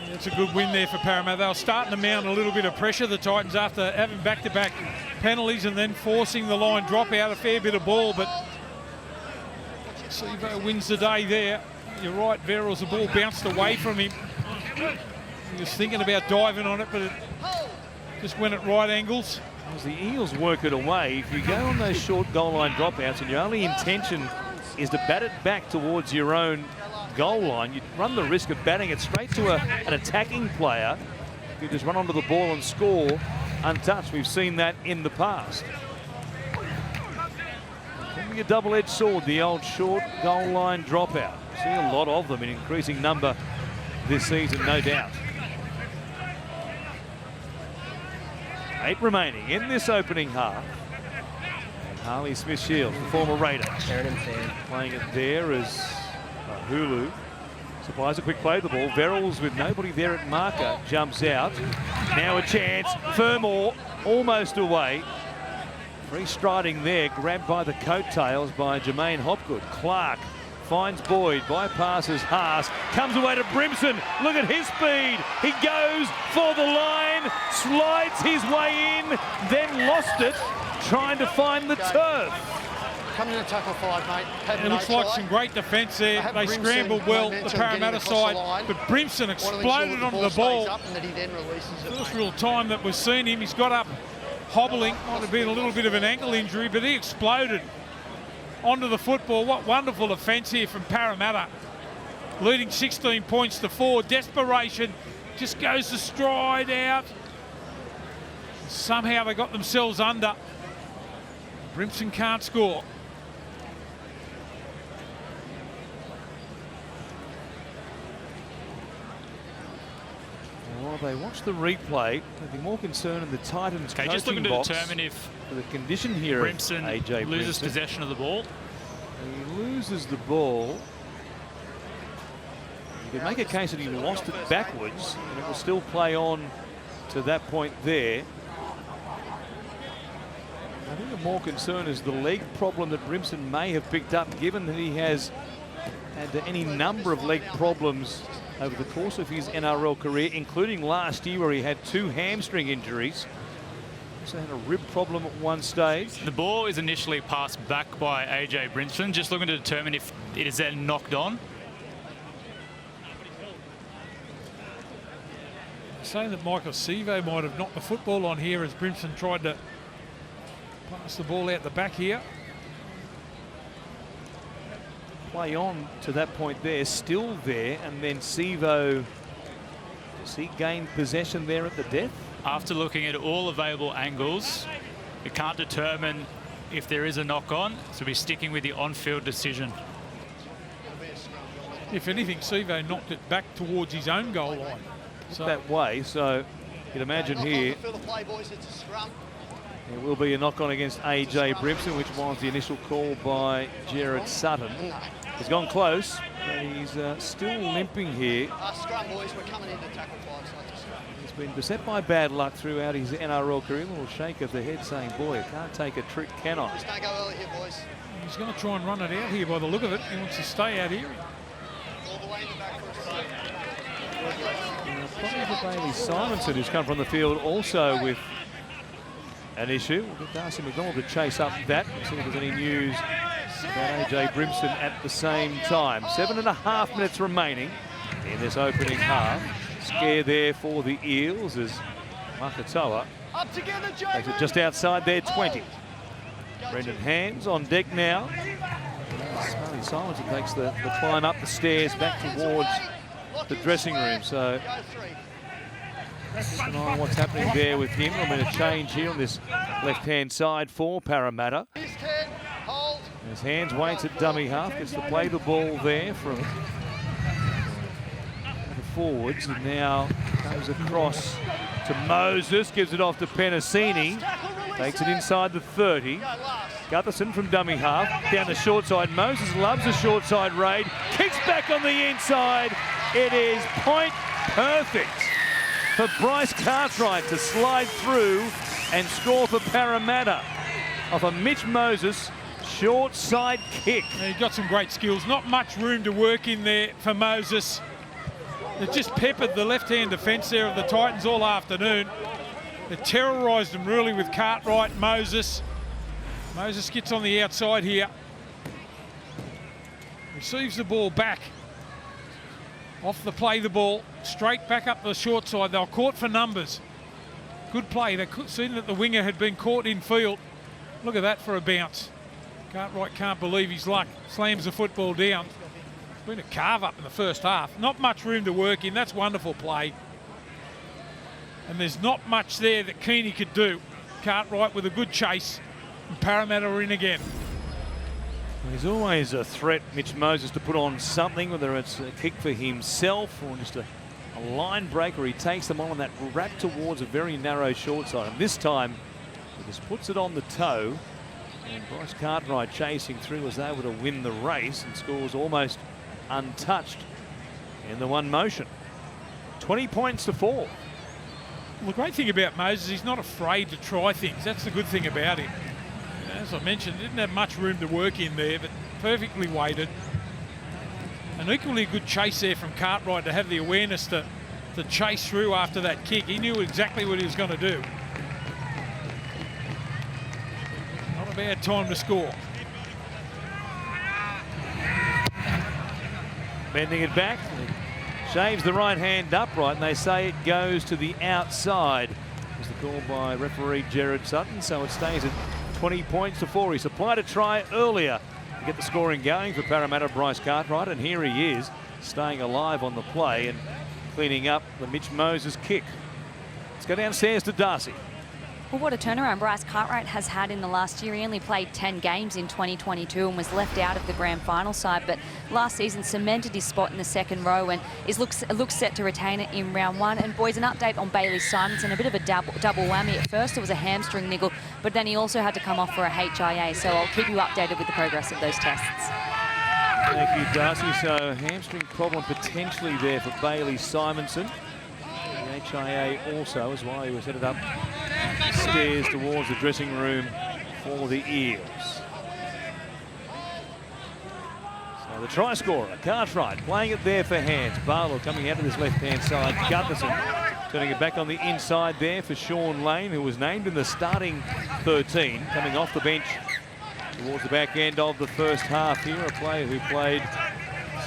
It's a good win there for Parramatta. They were starting to mount a little bit of pressure, the Titans, after having back-to-back penalties and then forcing the line drop out a fair bit of ball. But Sevo wins the day there. You're right, Verrills, the ball bounced away from him. He was thinking about diving on it, but it just went at right angles. As the Eels work it away, if you go on those short goal line dropouts and your only intention is to bat it back towards your own goal line, you run the risk of batting it straight to an attacking player. You just run onto the ball and score untouched. We've seen that in the past. Can be a double-edged sword, the old short goal line dropout. See a lot of them in increasing number this season, no doubt. 8 remaining in this opening half. And Harley Smith-Shields, the former Raider, playing it there as Hulu supplies a quick play of the ball. Verrills, with nobody there at marker, jumps out. Now a chance. Fermor almost away. Free striding there, grabbed by the coattails by Jermaine Hopgood. Clark finds Boyd, bypasses Haas, comes away to Brimson. Look at his speed. He goes for the line, slides his way in, then lost it, trying to find the turf. Coming in to tackle 5, mate. It looks like some great defence there. They scrambled well, the Parramatta side, but Brimson exploded onto the ball. First real time that we've seen him. He's got up hobbling. Might have been a little bit of an ankle injury, but he exploded onto the football. What wonderful defence here from Parramatta. Leading 16 points to 4. Desperation just goes to stride out. Somehow they got themselves under. Brimson can't score. While they watch the replay, they'd be more concerned in the Titans coaching just looking to box determine if for the condition here Brimson of AJ loses Brimson. possession of the ball. He loses the ball. You could make a case that he lost it backwards, and it will still play on to that point there. I think the more concern is the leg problem that Brimson may have picked up, given that he has had any number of leg problems over the course of his NRL career, including last year where he had 2 hamstring injuries. Also had a rib problem at one stage. The ball is initially passed back by AJ Brimson, just looking to determine if it is then knocked on. Saying that Michael Sevo might have knocked the football on here as Brimson tried to pass the ball out the back here. Play on to that point there, still there, and then Sevo, does he gain possession there at the death? After looking at all available angles, we can't determine if there is a knock-on, so we're sticking with the on-field decision. If anything, Sevo knocked it back towards his own goal line. So That way, so you'd imagine here there will be a knock-on against AJ Brimson, which was the initial call by Jared Sutton. He's gone close, but he's still limping here. Scrum, boys, we're coming in to tackle 5, so to scrum. He's been beset by bad luck throughout his NRL career. A little shake of the head saying, boy, I can't take a trick, can I? Just don't go early here, boys. he's going to try and run it out here by the look of it. He wants to stay out here. All the way in the back for a Probably Bailey Simonson, who's come from the field, also with an issue. We'll get Darcy McDonald to chase up that, see if there's any news about AJ Brimson at the same time. 7.5 minutes remaining in this opening half. Scare there for the Eels as Makatoa Up together, takes it just outside their 20. Brendan Hands on deck now. Scully Simonson takes the climb up the stairs back towards the dressing room. So keep an eye on what's happening there with him. I'm going to change here on this left-hand side for Parramatta. As Hands waits at dummy half, gets to play the ball there from the forwards, and now goes across to Moses, gives it off to Penasini, takes it inside the 30. Gutherson from dummy half, down the short side. Moses loves the short side raid, kicks back on the inside. It is point perfect for Bryce Cartwright to slide through and score for Parramatta off a Mitch Moses short side kick. He got some great skills. Not much room to work in there for Moses. They just peppered the left-hand defence there of the Titans all afternoon. They terrorised them really with Cartwright, Moses. Moses gets on the outside here. Receives the ball back. Off the play the ball, straight back up the short side. They were caught for numbers. Good play. They could see that the winger had been caught in field. Look at that for a bounce. Cartwright can't believe his luck. Slams the football down. It's been a carve up in the first half. Not much room to work in. That's wonderful play. And there's not much there that Keeney could do. Cartwright with a good chase. And Parramatta are in again. There's always a threat, Mitch Moses, to put on something, whether it's a kick for himself or just a line breaker. He takes them on that wrap towards a very narrow short side. And this time, he just puts it on the toe. And Bryce Cartwright, chasing through, was able to win the race and scores almost untouched in the one motion. 20 points to 4. Well, the great thing about Moses, he's not afraid to try things. That's the good thing about him. As I mentioned, didn't have much room to work in there, but perfectly weighted. An equally good chase there from Cartwright to have the awareness to chase through after that kick. He knew exactly what he was going to do. Not a bad time to score. Bending it back, shaves the right hand upright, and they say it goes to the outside. Was the call by referee Gerard Sutton, so it stays at 20 points to 4. He supplied a try earlier to get the scoring going for Parramatta, Bryce Cartwright, and here he is, staying alive on the play and cleaning up the Mitch Moses kick. Let's go downstairs to Darcy. Well, what a turnaround Bryce Cartwright has had in the last year. He only played 10 games in 2022 and was left out of the grand final side, but last season cemented his spot in the second row and looks set to retain it in round 1. And boys, an update on Bailey Simonson, a bit of a double whammy. At first it was a hamstring niggle, but then he also had to come off for a HIA, so I'll keep you updated with the progress of those tests. Thank you, Darcy. So hamstring problem potentially there for Bailey Simonson. The HIA also is why he was headed up stairs towards the dressing room for the Eels. So the try scorer, Cartwright, playing it there for Hands. Barlow coming out of this left-hand side. Gutherson turning it back on the inside there for Sean Lane, who was named in the starting 13, coming off the bench towards the back end of the first half here. A player who played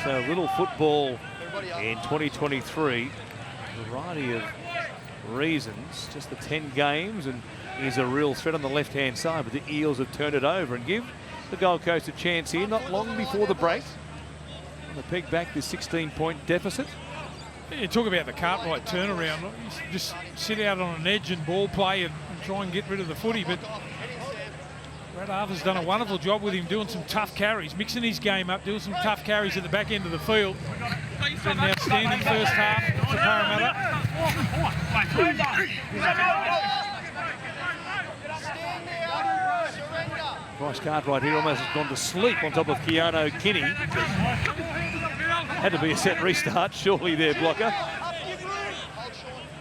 so little football in 2023. A variety of reasons, just the 10 games, and he's a real threat on the left-hand side, but the Eels have turned it over and give the Gold Coast a chance here, not long before the break. And they peg back this 16-point deficit. Yeah, talk about the Cartwright turnaround. Just sit out on an edge and ball play and try and get rid of the footy, but Brad Arthur's done a wonderful job with him doing some tough carries, mixing his game up, doing some tough carries at the back end of the field. It's been an outstanding first half for Parramatta. Bryce Cartwright here almost has gone to sleep on top of Keanu Kinney. Had to be a set restart, surely there, blocker.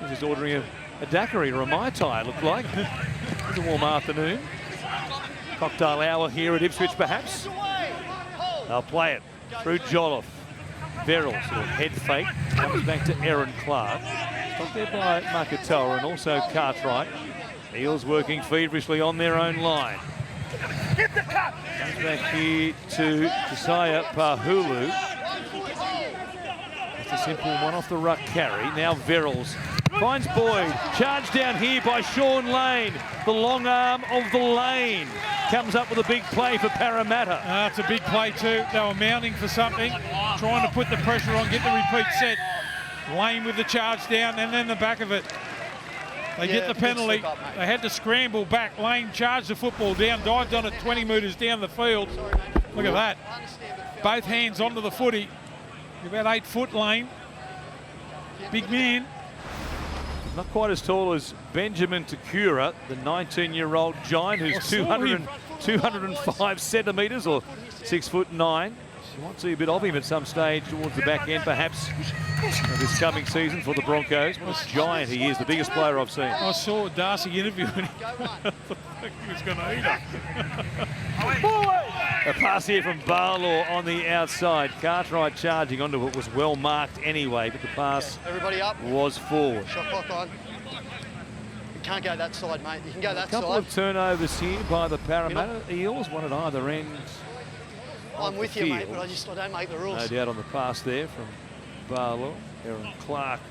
He's just ordering a daiquiri or a Mai Tai, looked like. It's a warm afternoon. Cocktail hour here at Ipswich, perhaps. They'll play it through Jolliffe. Verrill sort of head fake, comes back to Aaron Clark. Stopped there by Makatoa and also Cartwright. Eels working feverishly on their own line. Comes back here to Josiah Pahulu. That's a simple one off the ruck carry. Now Verrills finds Boyd. Charged down here by Sean Lane. The long arm of the lane comes up with a big play for Parramatta. It's a big play too. They were mounting for something, trying to put the pressure on, get the repeat set. Lane with the charge down, and then the back of it. They get the penalty. They had to scramble back. Lane charged the football down, dived on it 20 metres down the field. Look at that. Both hands onto the footy. About 8 foot, Lane. Big man. Not quite as tall as Benjamin Takura, the 19-year-old giant who's 205 centimetres or 6'9". You might see a bit of him at some stage towards the back end, perhaps, of this coming season for the Broncos. What a giant he is, the biggest player I've seen. I saw Darcy interviewing him. He was going to eat her. A pass here from Barlaw on the outside. Cartwright charging onto it was well marked anyway, but the pass Everybody up. was forward. Shot clock on. You can't go that side, mate. You can go that A couple side. of turnovers here by the Parramatta Eels, one at either end. I'm with you, mate, but I don't make the rules. No doubt on the pass there from Barlaw. Aaron Clark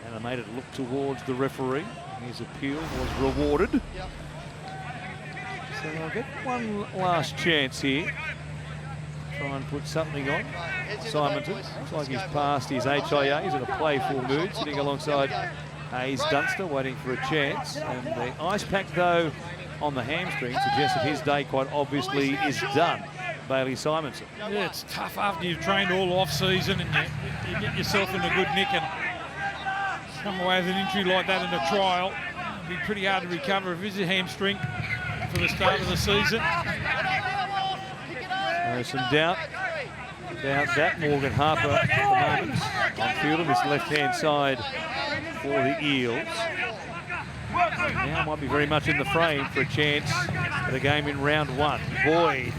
animated look towards the referee. His appeal was rewarded. Yep. So they'll get one last chance here. Try and put something on. Simonton looks like he's passed his HIA. He's in a playful mood, sitting alongside Hayes Dunster, waiting for a chance. And the ice pack, though, on the hamstring suggests that his day quite obviously is done. Bailey Simonson. Yeah, it's tough after you've trained all off-season and you get yourself in a good nick and come away with an injury like that in a trial. It'd be pretty hard to recover if it's a hamstring for the start of the season. There's some doubt about that. Morgan Harper at the moment on field on this left-hand side for the Eels. Now might be very much in the frame for a chance at a game in round 1. Boyd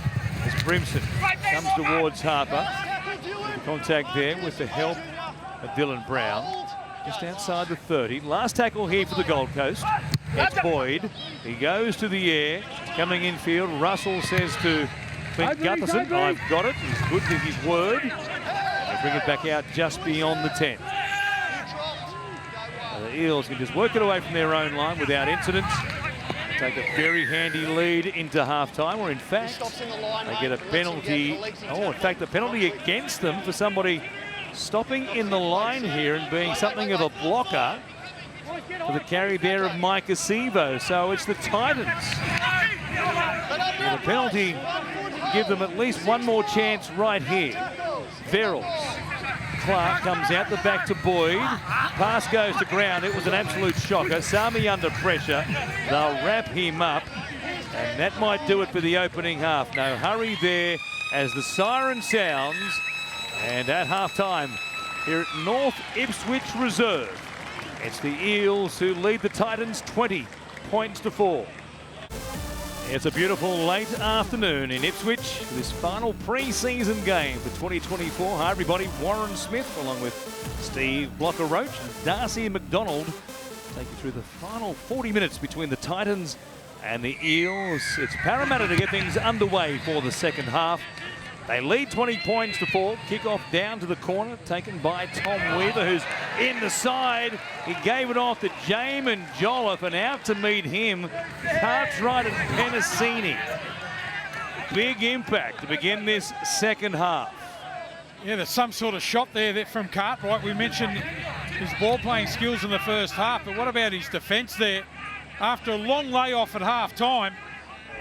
as Brimson comes towards Harper. The contact there with the help of Dylan Brown. Just outside the 30. Last tackle here for the Gold Coast. It's Boyd. He goes to the air. Coming infield, Russell says to Clint Gutherson, I've got it. He's good to his word. They bring it back out just beyond the 10. The Eels can just work it away from their own line without incident. Take a very handy lead into half-time, or in fact, they get a penalty. Oh, in fact, a penalty against them for somebody stopping in the line here and being something of a blocker for the carry there of Mike Acevo. So it's the Titans. With a penalty, give them at least one more chance right here. Verrills. Clark comes out the back to Boyd. Pass goes to ground. It was an absolute shocker. Sami under pressure. They'll wrap him up. And that might do it for the opening half. No hurry there as the siren sounds. And at half-time here at North Ipswich Reserve, it's the Eels who lead the Titans 20 points to 4. It's a beautiful late afternoon in Ipswich for this final pre-season game for 2024. Hi everybody, Warren Smith along with Steve Blocker-Roach and Darcy McDonald take you through the final 40 minutes between the Titans and the Eels. It's Parramatta to get things underway for the second half. They lead 20 points to 4. Kick-off down to the corner, taken by Tom Weaver, who's in the side. He gave it off to Jamin Jolliffe, and out to meet him, Cartwright and Penasini. Big impact to begin this second half. Yeah, there's some sort of shot there from Cartwright. We mentioned his ball-playing skills in the first half, but what about his defence there? After a long layoff at half-time,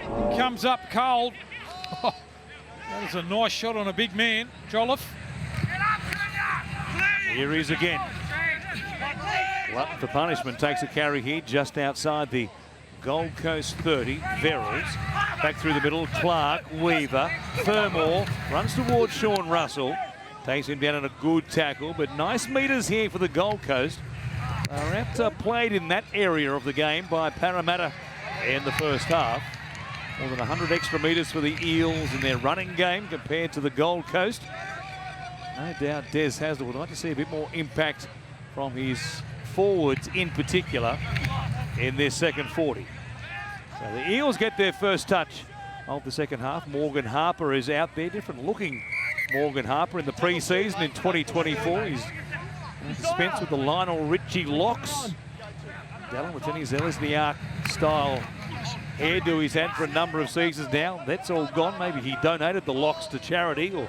he comes up cold. That is a nice shot on a big man, Jolliffe. Here he is again. Glutton for punishment takes a carry here just outside the Gold Coast 30. Verrills back through the middle. Clark, Weaver, Fermor runs towards Sean Russell. Takes him down in a good tackle, but nice metres here for the Gold Coast. Played in that area of the game by Parramatta in the first half. More than 100 extra metres for the Eels in their running game compared to the Gold Coast. No doubt Des Hasler would like to see a bit more impact from his forwards in particular in this second 40. So the Eels get their first touch of the second half. Morgan Harper is out there, different looking Morgan Harper in the pre-season in 2024. He's dispensed with the Lionel Richie locks. Dallin with any Zelezniak style hairdo he's had for a number of seasons now. That's all gone. Maybe he donated the locks to charity or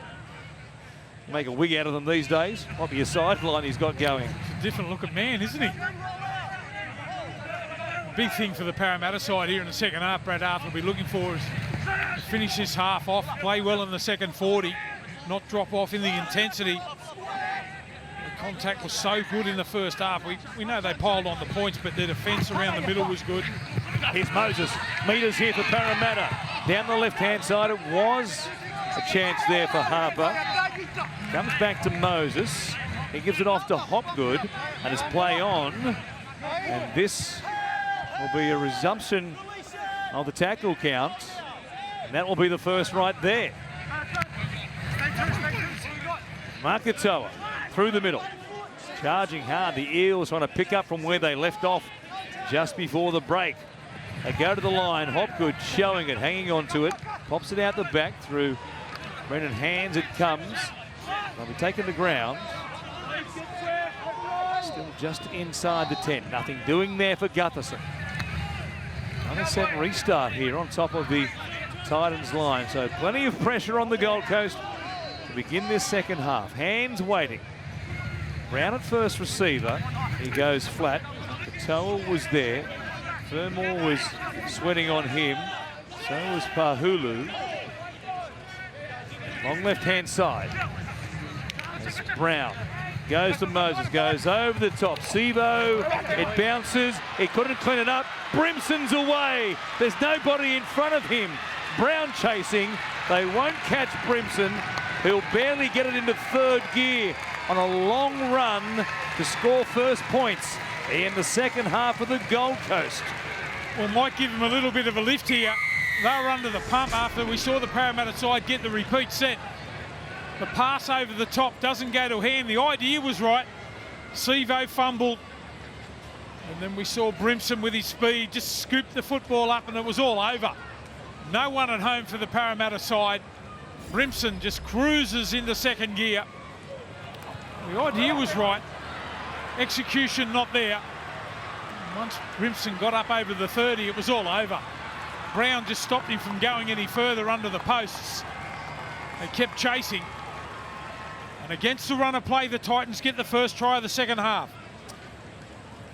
make a wig out of them these days. Might be a sideline he's got going. It's a different looking man, isn't he? Big thing for the Parramatta side here in the second half, Brad Arthur will be looking for is to finish this half off, play well in the second 40, not drop off in the intensity. The contact was so good in the first half. We know they piled on the points, but their defence around the middle was good. Here's Moses. Meters here for Parramatta. Down the left-hand side, it was a chance there for Harper. Comes back to Moses. He gives it off to Hopgood, and it's play on. And this will be a resumption of the tackle count. And that will be the first right there. Makatoa through the middle. Charging hard. The Eels trying to pick up from where they left off just before the break. They go to the line. Hopgood showing it, hanging on to it. Pops it out the back through Brennan Hands. It comes. They'll be taking the ground. Still just inside the 10. Nothing doing there for Gutherson. Another set restart here on top of the Titans line. So plenty of pressure on the Gold Coast to begin this second half. Hands waiting. Brown at first receiver. He goes flat. Katoa was there. Fermor was sweating on him. So was Pahulu. Long left-hand side. As Brown goes to Moses, goes over the top. Sevo, it bounces. He couldn't clean it up. Brimson's away. There's nobody in front of him. Brown chasing. They won't catch Brimson. He'll barely get it into third gear on a long run to score first points in the second half of the Gold Coast. Well, might give him a little bit of a lift here. They were under the pump after we saw the Parramatta side get the repeat set. The pass over the top doesn't go to hand. The idea was right. Sevo fumbled. And then we saw Brimson with his speed just scoop the football up and it was all over. No one at home for the Parramatta side. Brimson just cruises into second gear. The idea was right. Execution not there. Once Brimson got up over the 30, it was all over. Brown just stopped him from going any further under the posts. They kept chasing. And against the run of play, the Titans get the first try of the second half.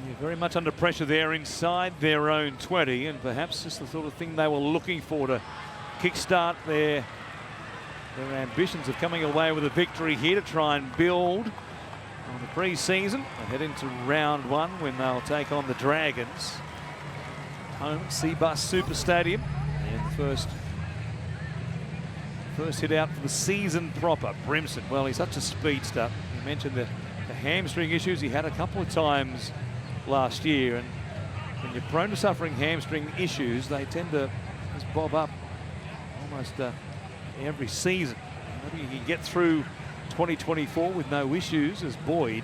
Yeah, very much under pressure there inside their own 20, and perhaps just the sort of thing they were looking for to kickstart their ambitions of coming away with a victory here to try and build on the pre-season. They head into round one when they'll take on the Dragons. Home at Seabus Super Stadium. And the first hit out for the season proper. Brimson, well, he's such a speedster. You mentioned the hamstring issues he had a couple of times last year, and when you're prone to suffering hamstring issues, they tend to just bob up almost every season. Maybe you can get through 2024 with no issues as Boyd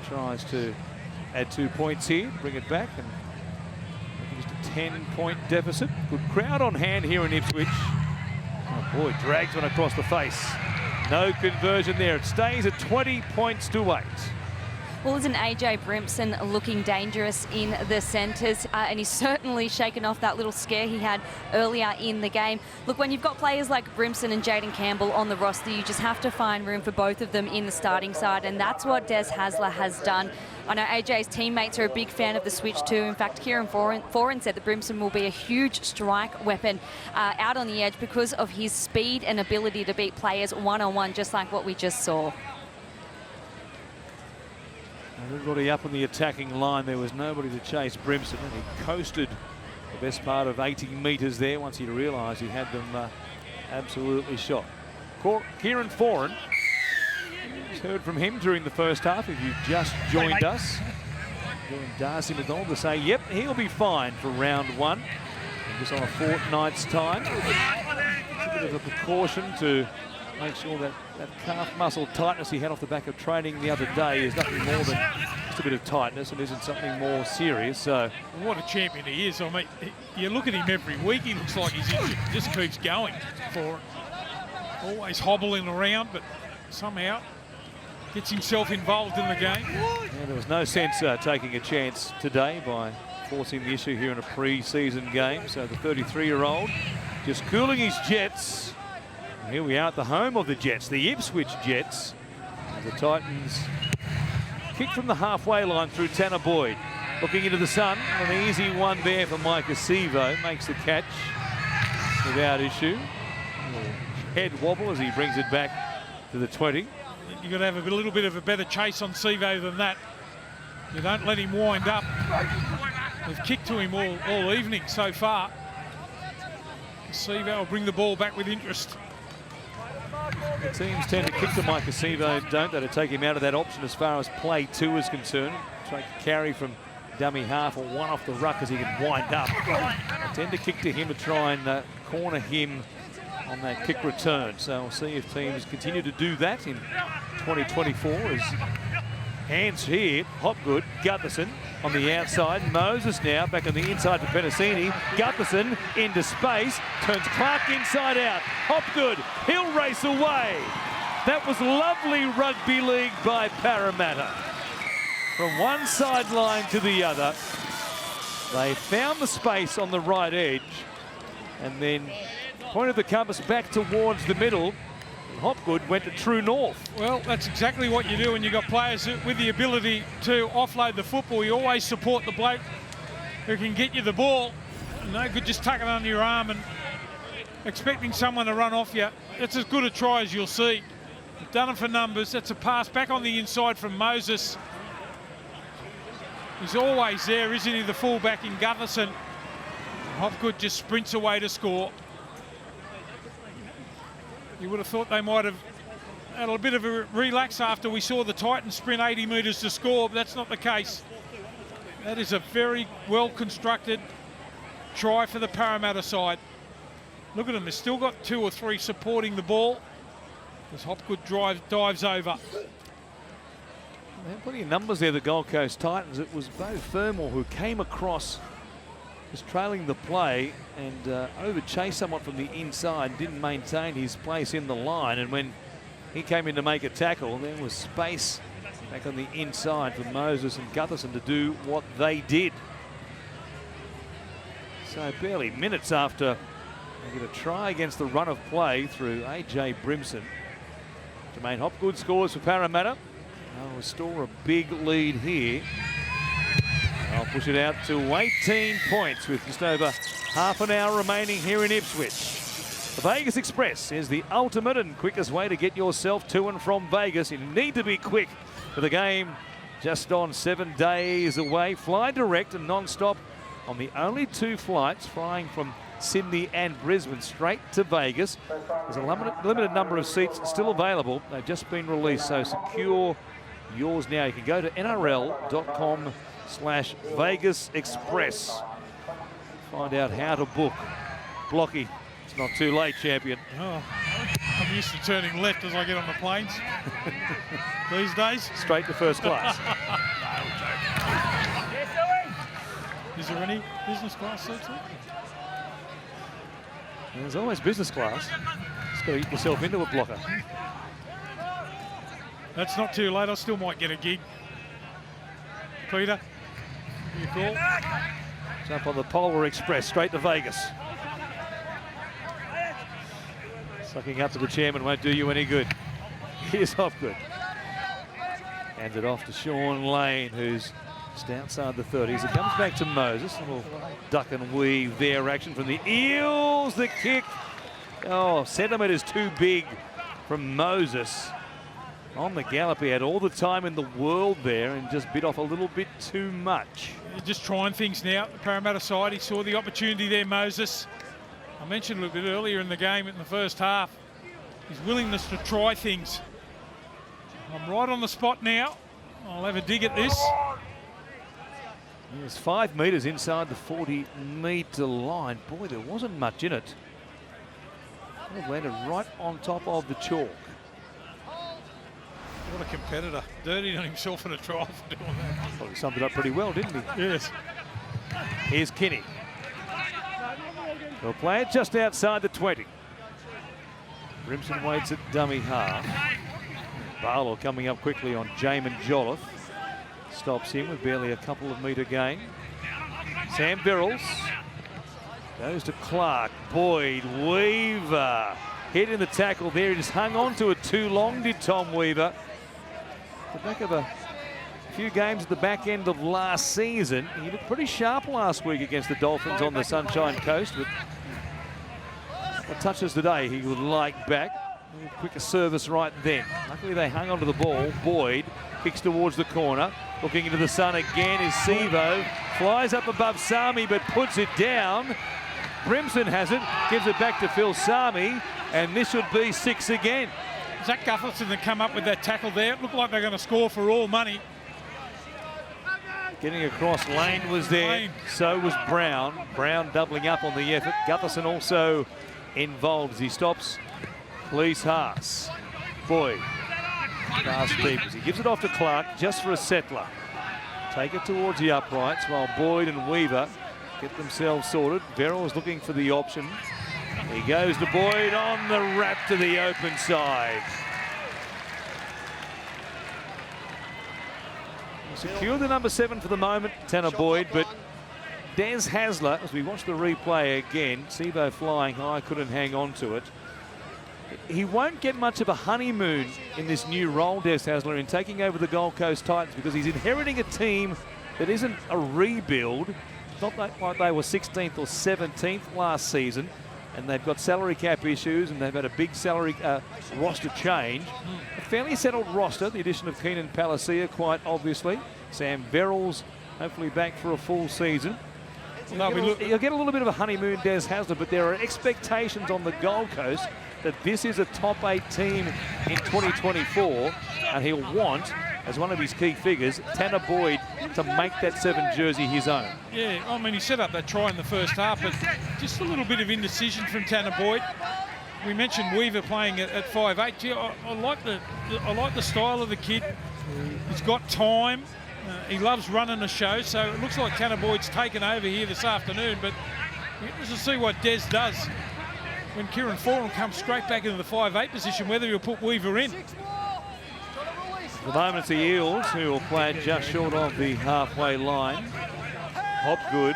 tries to add 2 points here, bring it back, and just a 10-point deficit. Good crowd on hand here in Ipswich. Oh, Boyd drags one across the face. No conversion there. It stays at 20 points to 8. Well, isn't AJ Brimson looking dangerous in the centres? And he's certainly shaken off that little scare he had earlier in the game. Look, when you've got players like Brimson and Jaden Campbell on the roster, you just have to find room for both of them in the starting side, and that's what Des Hasler has done. I know AJ's teammates are a big fan of the switch too. In fact, Kieran Foran said that Brimson will be a huge strike weapon out on the edge because of his speed and ability to beat players one-on-one, just like what we just saw. Everybody up on the attacking line. There was nobody to chase Brimson, and he coasted the best part of 80 metres there once he realised he had them absolutely shot. Kieran Foran, just heard from him during the first half. If you've just joined us, doing Darcy McDonald to say, yep, he'll be fine for round one. And just on a fortnight's time. It's a bit of a precaution to make sure that calf muscle tightness he had off the back of training the other day is nothing more than just a bit of tightness and isn't something more serious. So what a champion he is. I mean, you look at him every week, he looks like he's injured. Just keeps going for it. Always hobbling around, but somehow gets himself involved in the game. Yeah, there was no sense taking a chance today by forcing the issue here in a pre-season game. So the 33-year-old just cooling his jets. And here we are at the home of the Jets, the Ipswich Jets. The Titans kick from the halfway line through Tanner Boyd. Looking into the sun, an easy one there for Mike Acevo. Makes the catch without issue. Head wobble as he brings it back to the 20. You've got to have a little bit of a better chase on Sevo than that. You don't let him wind up. They've kicked to him all evening so far. Sevo will bring the ball back with interest. The teams tend to kick to Mike Acevo, don't they, to take him out of that option as far as play 2 is concerned. Try to carry from dummy half or one off the ruck as he can wind up. They tend to kick to him to try and corner him on that kick return. So we'll see if teams continue to do that in 2024. As hands here, Hopgood, Gutherson on the outside. Moses now back on the inside to Penasini. Gutherson into space, turns Clark inside out. Hopgood, he'll race away. That was lovely rugby league by Parramatta. From one sideline to the other, they found the space on the right edge and then pointed the compass back towards the middle. Hopgood went to true north. Well, that's exactly what you do when you've got players with the ability to offload the football. You always support the bloke who can get you the ball. No good just tucking it under your arm and expecting someone to run off you. It's as good a try as you'll see. They've done it for numbers. That's a pass back on the inside from Moses. He's always there, isn't he, the fullback in Gutherson. Hopgood just sprints away to score. You would have thought they might have had a bit of a relax after we saw the Titans sprint 80 metres to score, but that's not the case. That is a very well-constructed try for the Parramatta side. Look at them, they've still got 2 or 3 supporting the ball as Hopgood dives over. They had plenty of numbers there, the Gold Coast Titans. It was Beau Fermor who came across, was trailing the play and over-chased somewhat from the inside, didn't maintain his place in the line. And when he came in to make a tackle, there was space back on the inside for Moses and Gutherson to do what they did. So barely minutes after they get a try against the run of play through AJ Brimson. Jermaine Hopgood scores for Parramatta. They'll restore a big lead here. I'll push it out to 18 points with just over half an hour remaining here in Ipswich. The Vegas Express is the ultimate and quickest way to get yourself to and from Vegas. You need to be quick for the game just on 7 days away. Fly direct and non-stop on the only 2 flights flying from Sydney and Brisbane straight to Vegas. There's a limited number of seats still available. They've just been released, so secure yours now. You can go to nrl.com/Vegas Express. Find out how to book. Blocky, it's not too late, champion. Oh, I'm used to turning left as I get on the planes these days. Straight to first class. Is there any business class seats? There's always business class. Just got to get yourself into a blocker. That's not too late. I still might get a gig. Peter, you call? Jump on the Polar Express straight to Vegas. Sucking up to the chairman won't do you any good. Here's Hopgood. Hands it off to Sean Lane, who's just outside the 30s. It comes back to Moses. A little duck and weave there action from the Eels. The kick. Oh, centimetres too big from Moses. On the gallop, he had all the time in the world there and just bit off a little bit too much. You're just trying things now. The Parramatta side, he saw the opportunity there, Moses. I mentioned a little bit earlier in the game in the first half, his willingness to try things. I'm right on the spot now. I'll have a dig at this. It's 5 metres inside the 40-metre line. Boy, there wasn't much in it. It landed right on top of the chalk. What a competitor. Dirtied on himself in a trial for doing that. Probably summed it up pretty well, didn't he? Yes. Here's Kinney. They'll play it just outside the 20. Brimson waits at dummy half. Barlow coming up quickly on Jamin Jolliffe. Stops him with barely a couple of metre gain. Sam Verrills goes to Clark. Boyd, Weaver. Hit in the tackle there. He just hung on to it too long, did Tom Weaver. The back of a few games at the back end of last season. He looked pretty sharp last week against the Dolphins on the Sunshine Coast. But what touches today he would like back. A quicker service right then. Luckily they hung onto the ball. Boyd kicks towards the corner. Looking into the sun again is Sevo. Flies up above Sami but puts it down. Brimson has it. Gives it back to Phil Sami. And this would be 6 again. Zach Gutherson that come up with that tackle there. It looked like they're going to score for all money. Getting across, Lane was there. Lane. So was Brown. Brown doubling up on the effort. Gutherson also involved as he stops Lees Haas. Boyd. Pass deep as he gives it off to Clark just for a settler. Take it towards the uprights while Boyd and Weaver get themselves sorted. Verrills looking for the option. He goes to Boyd on the wrap to the open side. Secure the number 7 for the moment, Tanner Boyd, but Des Hasler, as we watch the replay again, Sevo flying high, couldn't hang on to it. He won't get much of a honeymoon in this new role, Des Hasler, in taking over the Gold Coast Titans, because he's inheriting a team that isn't a rebuild. It's not like they were 16th or 17th last season, and they've got salary cap issues, and they've had a big salary roster change. A fairly settled roster, the addition of Keenan Palacia, quite obviously. Sam Verrills, hopefully back for a full season. You'll get a little bit of a honeymoon, Des Hasler, but there are expectations on the Gold Coast that this is a top 8 team in 2024, and he'll want, as one of his key figures, Tanner Boyd to make that 7 jersey his own. Yeah, I mean, he set up that try in the first half, but just a little bit of indecision from Tanner Boyd. We mentioned Weaver playing at 5'8". Yeah, I like the style of the kid. He's got time. He loves running the show, so it looks like Tanner Boyd's taken over here this afternoon, but we'll just see what Des does when Kieran Foran comes straight back into the 5'8" position, whether he'll put Weaver in. At the moment, it's the Eels who will play it just short of the halfway line. Hopgood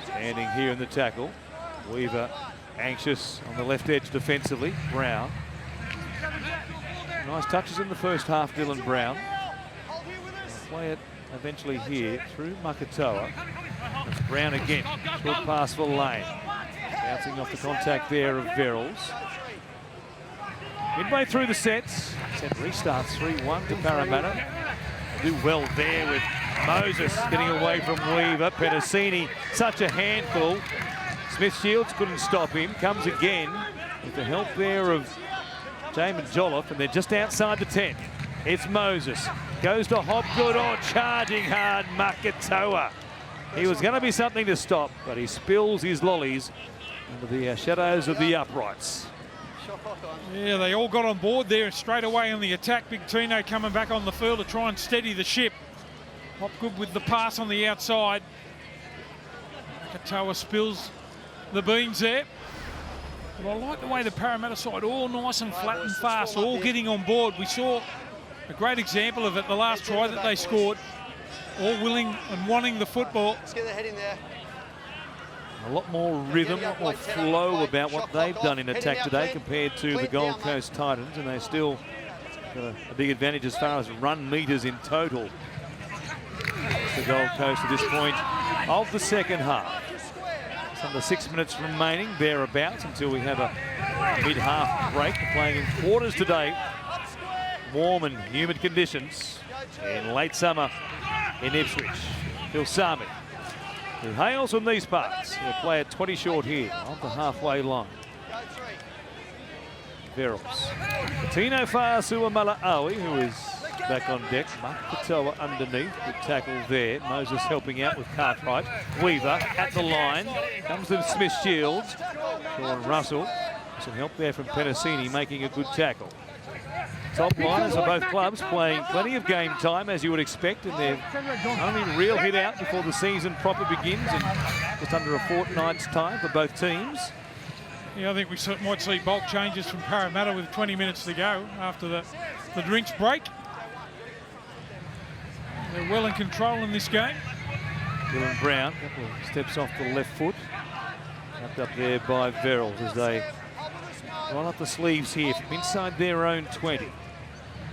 standing here in the tackle. Weaver anxious on the left edge defensively. Brown. Nice touches in the first half, Dylan Brown. Play it eventually here through Makatoa. It's Brown again. Short pass for Lane. Bouncing off the contact there of Verrills. Midway through the sets. Set restarts 3-1 to Parramatta. Do well there with Moses getting away from Weaver. Pedersini, such a handful. Smith-Shields couldn't stop him. Comes again with the help there of Jamin Jolliffe, and they're just outside the 10. It's Moses. Goes to Hopgood. Oh, charging hard, Makatoa. He was going to be something to stop, but he spills his lollies under the shadows of the uprights. Yeah, they all got on board there straight away on the attack. Big Tino coming back on the field to try and steady the ship. Hopgood with the pass on the outside. Makatoa spills the beans there. But I like the way the Parramatta side, all nice and flat and fast, all getting on board. We saw a great example of it, the last try that they scored. All willing and wanting the football. Let's get the head in there. A lot more rhythm, a lot more flow about what they've done in attack today compared to the Gold Coast Titans, and they still got a big advantage as far as run meters in total. The Gold Coast at this point of the second half. It's under 6 minutes remaining, thereabouts, until we have a mid-half break. We're playing in quarters today. Warm and humid conditions in late summer in Ipswich. Phil Sami, who hails from these parts. He'll play at 20 short here on the halfway line. Verrills. Tino Fa'asua Mala'awi, who is back on deck. Makatoa underneath. Good tackle there. Moses helping out with Cartwright. Weaver at the line. Comes to Smith-Shields. Sean Russell. Some help there from Pedersini, making a good tackle. Top liners of both clubs playing plenty of game time, as you would expect, and their only real hit out before the season proper begins in just under a fortnight's time for both teams. Yeah, I think we might see bulk changes from Parramatta with 20 minutes to go after the drinks break. They're well in control in this game. Dylan Brown, couple of steps off the left foot. Tucked up there by Verrills as they roll up the sleeves here from inside their own 20.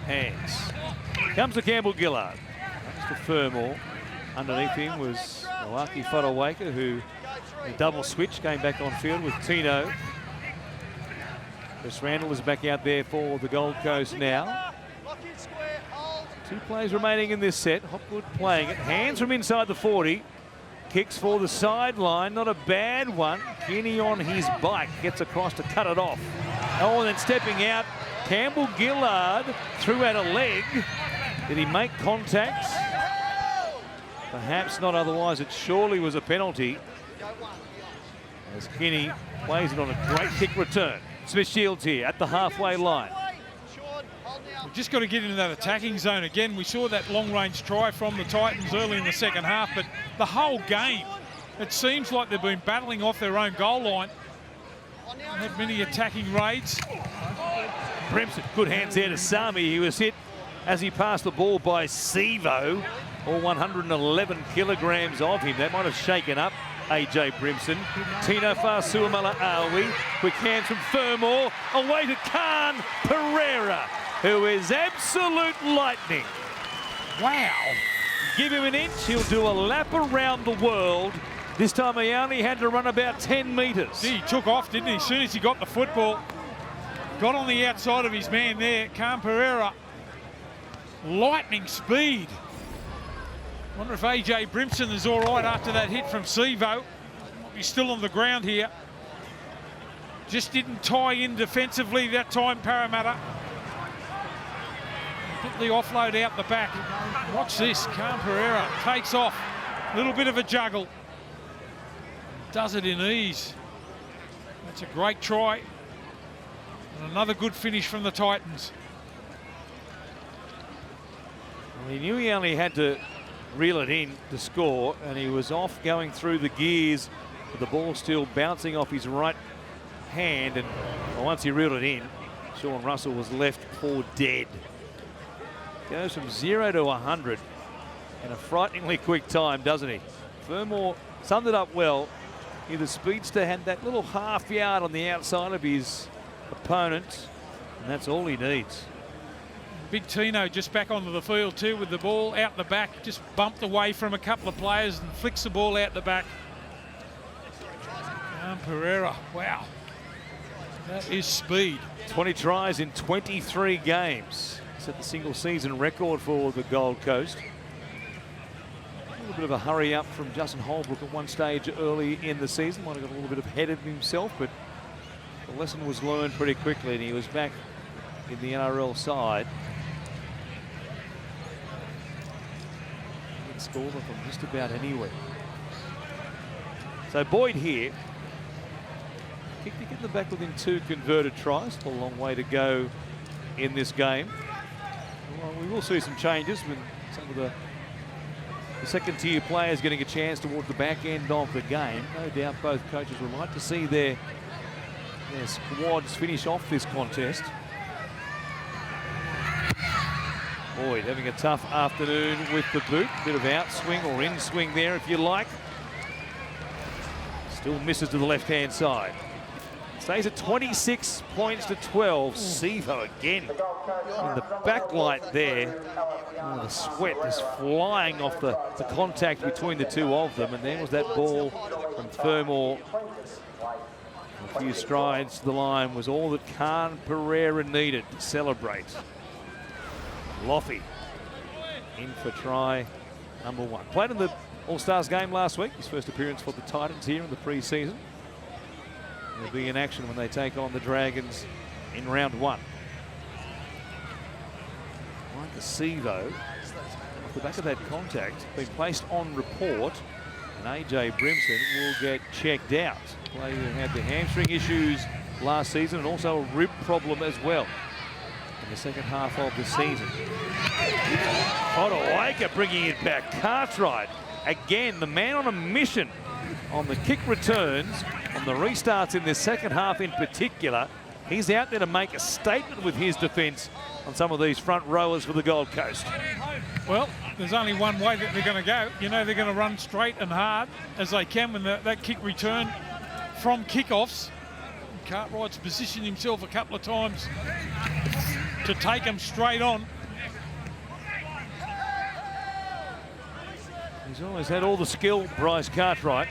Hands. Comes to Campbell Gillard. Comes to Fermor. Underneath him was Milwaukee Fodawaker, who the double switch came back on field with Tino. Chris Randall is back out there for the Gold Coast now. 2 plays remaining in this set. Hopwood playing it. Hands from inside the 40. Kicks for the sideline. Not a bad one. Kinney on his bike gets across to cut it off. Oh, and then stepping out, Campbell Gillard threw out a leg. Did he make contact? Perhaps not, otherwise it surely was a penalty. As Kinney plays it on a great kick return. Smith Shields here at the halfway line. We've just got to get into that attacking zone again. We saw that long-range try from the Titans early in the second half, but the whole game, it seems like they've been battling off their own goal line. Had many attacking raids. Brimson, good hands there to Sami. He was hit as he passed the ball by Sevo, all 111 kilograms of him. That might have shaken up AJ Brimson. Tino Fasuamala-Awi. Quick hands from Fermor. Away to Khan Pereira, who is absolute lightning. Wow. Give him an inch, he'll do a lap around the world. This time he only had to run about 10 metres. He took off, didn't he? As soon as he got the football. Got on the outside of his man there, Khan Pereira. Lightning speed. Wonder if AJ Brimson is all right after that hit from Sevo. He's still on the ground here. Just didn't tie in defensively that time, Parramatta. Put the offload out the back. Watch this, Khan Pereira takes off. A little bit of a juggle. Does it in ease. That's a great try. And another good finish from the Titans. Well, he knew he only had to reel it in to score, and he was off going through the gears with the ball still bouncing off his right hand, and once he reeled it in, Sean Russell was left for dead. Goes from 0 to 100 in a frighteningly quick time, doesn't he? Fermor summed it up well. The speedster had that little half yard on the outside of his opponent, and that's all he needs. Big Tino just back onto the field too with the ball out the back, just bumped away from a couple of players and flicks the ball out the back. Pereira, wow, that is speed. 20 tries in 23 games. Set the single season record for the Gold Coast. A little bit of a hurry up from Justin Holbrook at one stage early in the season. Might have got a little bit ahead of himself, but the lesson was learned pretty quickly, and he was back in the NRL side. He can score them from just about anywhere. So Boyd here. Kick to get the back within 2 converted tries. Still a long way to go in this game. Well, we will see some changes with some of the second-tier players getting a chance towards the back end of the game. No doubt both coaches would like to see their squads finish off this contest. Boyd having a tough afternoon with the boot. Bit of outswing or in-swing there, if you like. Still misses to the left-hand side. Stays at 26 points to 12. Sevo again in the backlight there. Oh, the sweat is flying off the contact between the two of them. And there was that ball from Fermor. A few strides to the line was all that Khan Pereira needed to celebrate. Loffy in for try number 1. Played in the All-Stars game last week. His first appearance for the Titans here in the pre-season. He'll be in action when they take on the Dragons in round 1. Like the Sevo, off the back of that contact, been placed on report, and AJ Brimson will get checked out. Player who had the hamstring issues last season and also a rib problem as well in the second half of the season. Fodawaker bringing it back. Cartwright, again, the man on a mission on the kick returns, on the restarts in this second half in particular. He's out there to make a statement with his defence on some of these front rowers for the Gold Coast. Well, there's only one way that they're going to go. You know, they're going to run straight and hard as they can when that kick return from kickoffs. Cartwright's positioned himself a couple of times to take them straight on. He's always had all the skill, Bryce Cartwright.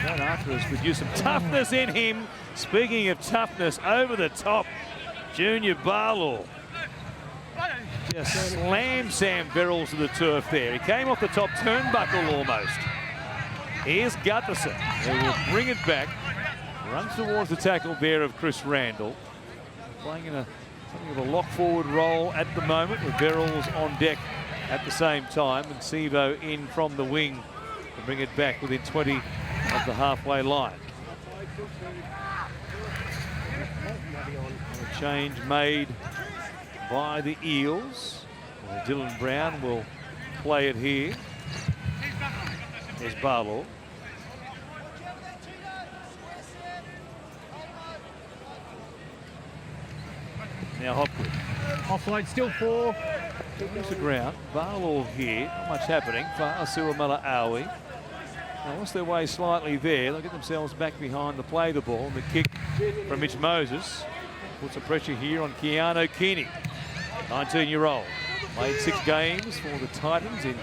That after us could use some toughness in him. Speaking of toughness, over the top, Junior Barlaw just slammed Sam Verrills to the turf there. He came off the top turnbuckle almost. Here's Gutherson, who will bring it back. Runs towards the tackle there of Chris Randall. Playing in something of a lock forward role at the moment with Verrills on deck at the same time, and Sevo in from the wing to bring it back within 20 of the halfway line. A change made by the Eels. Dylan Brown will play it here. There's Barlow. Now Hopgood. Offload still 4. Moves the ground. Barlow here. Not much happening. Suamala Awi. Now, lost their way slightly there. They'll get themselves back behind to play the ball. And the kick from Mitch Moses puts some pressure here on Keanu Keeney, 19-year-old. Played 6 games for the Titans in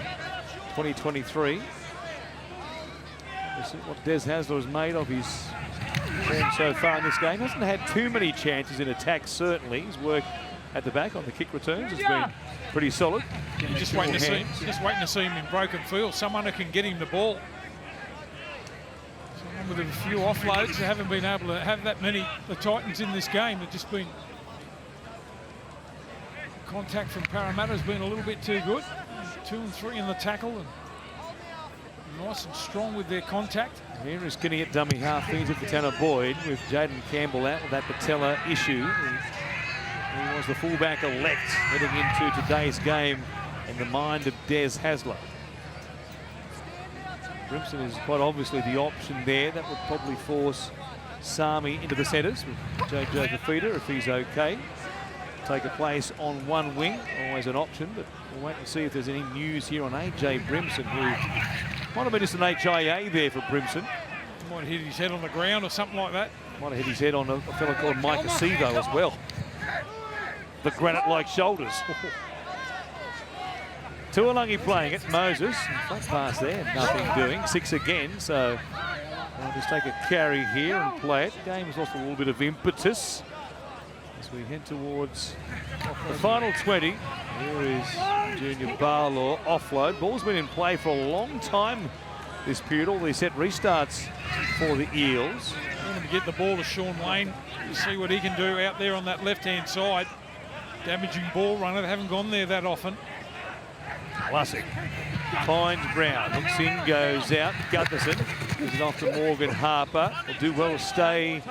2023. We'll see what Des Hasler has made of his form so far in this game. Hasn't had too many chances in attack, certainly. His work at the back on the kick returns has been pretty solid. You're just waiting to see him in broken field. Someone who can get him the ball. Someone with a few offloads. They haven't been able to have that many, the Titans, in this game. They've just been... Contact from Parramatta has been a little bit too good. 2 and 3 in the tackle. And nice and strong with their contact. Here is Kinney at dummy half. Feeds it for Tanner Boyd with Jaden Campbell out with that patella issue. He was the fullback elect heading into today's game in the mind of Des Hasler. Brimson is quite obviously the option there. That would probably force Sami into the centres with JJ Fafita if he's okay. Take a place on one wing, always an option, but we'll wait and see if there's any news here on AJ Brimson, who might have been just an HIA there for Brimson. Might have hit his head on the ground or something like that. Might have hit his head on a fellow called Mike Acevo as well. The granite-like shoulders. Tuolungi playing it. Moses, front pass there, nothing doing. 6 again, so I'll just take a carry here and play it. The game's lost a little bit of impetus as we head towards the final 20. Here is Junior Barlaw offload. Ball's been in play for a long time this period. All these set restarts for the Eels. Want him to get the ball to Sean Lane to see what he can do out there on that left-hand side. Damaging ball runner. They haven't gone there that often. Classic. Finds Brown. Looks in, goes out. Gutherson gives it off to Morgan Harper. Will do well to stay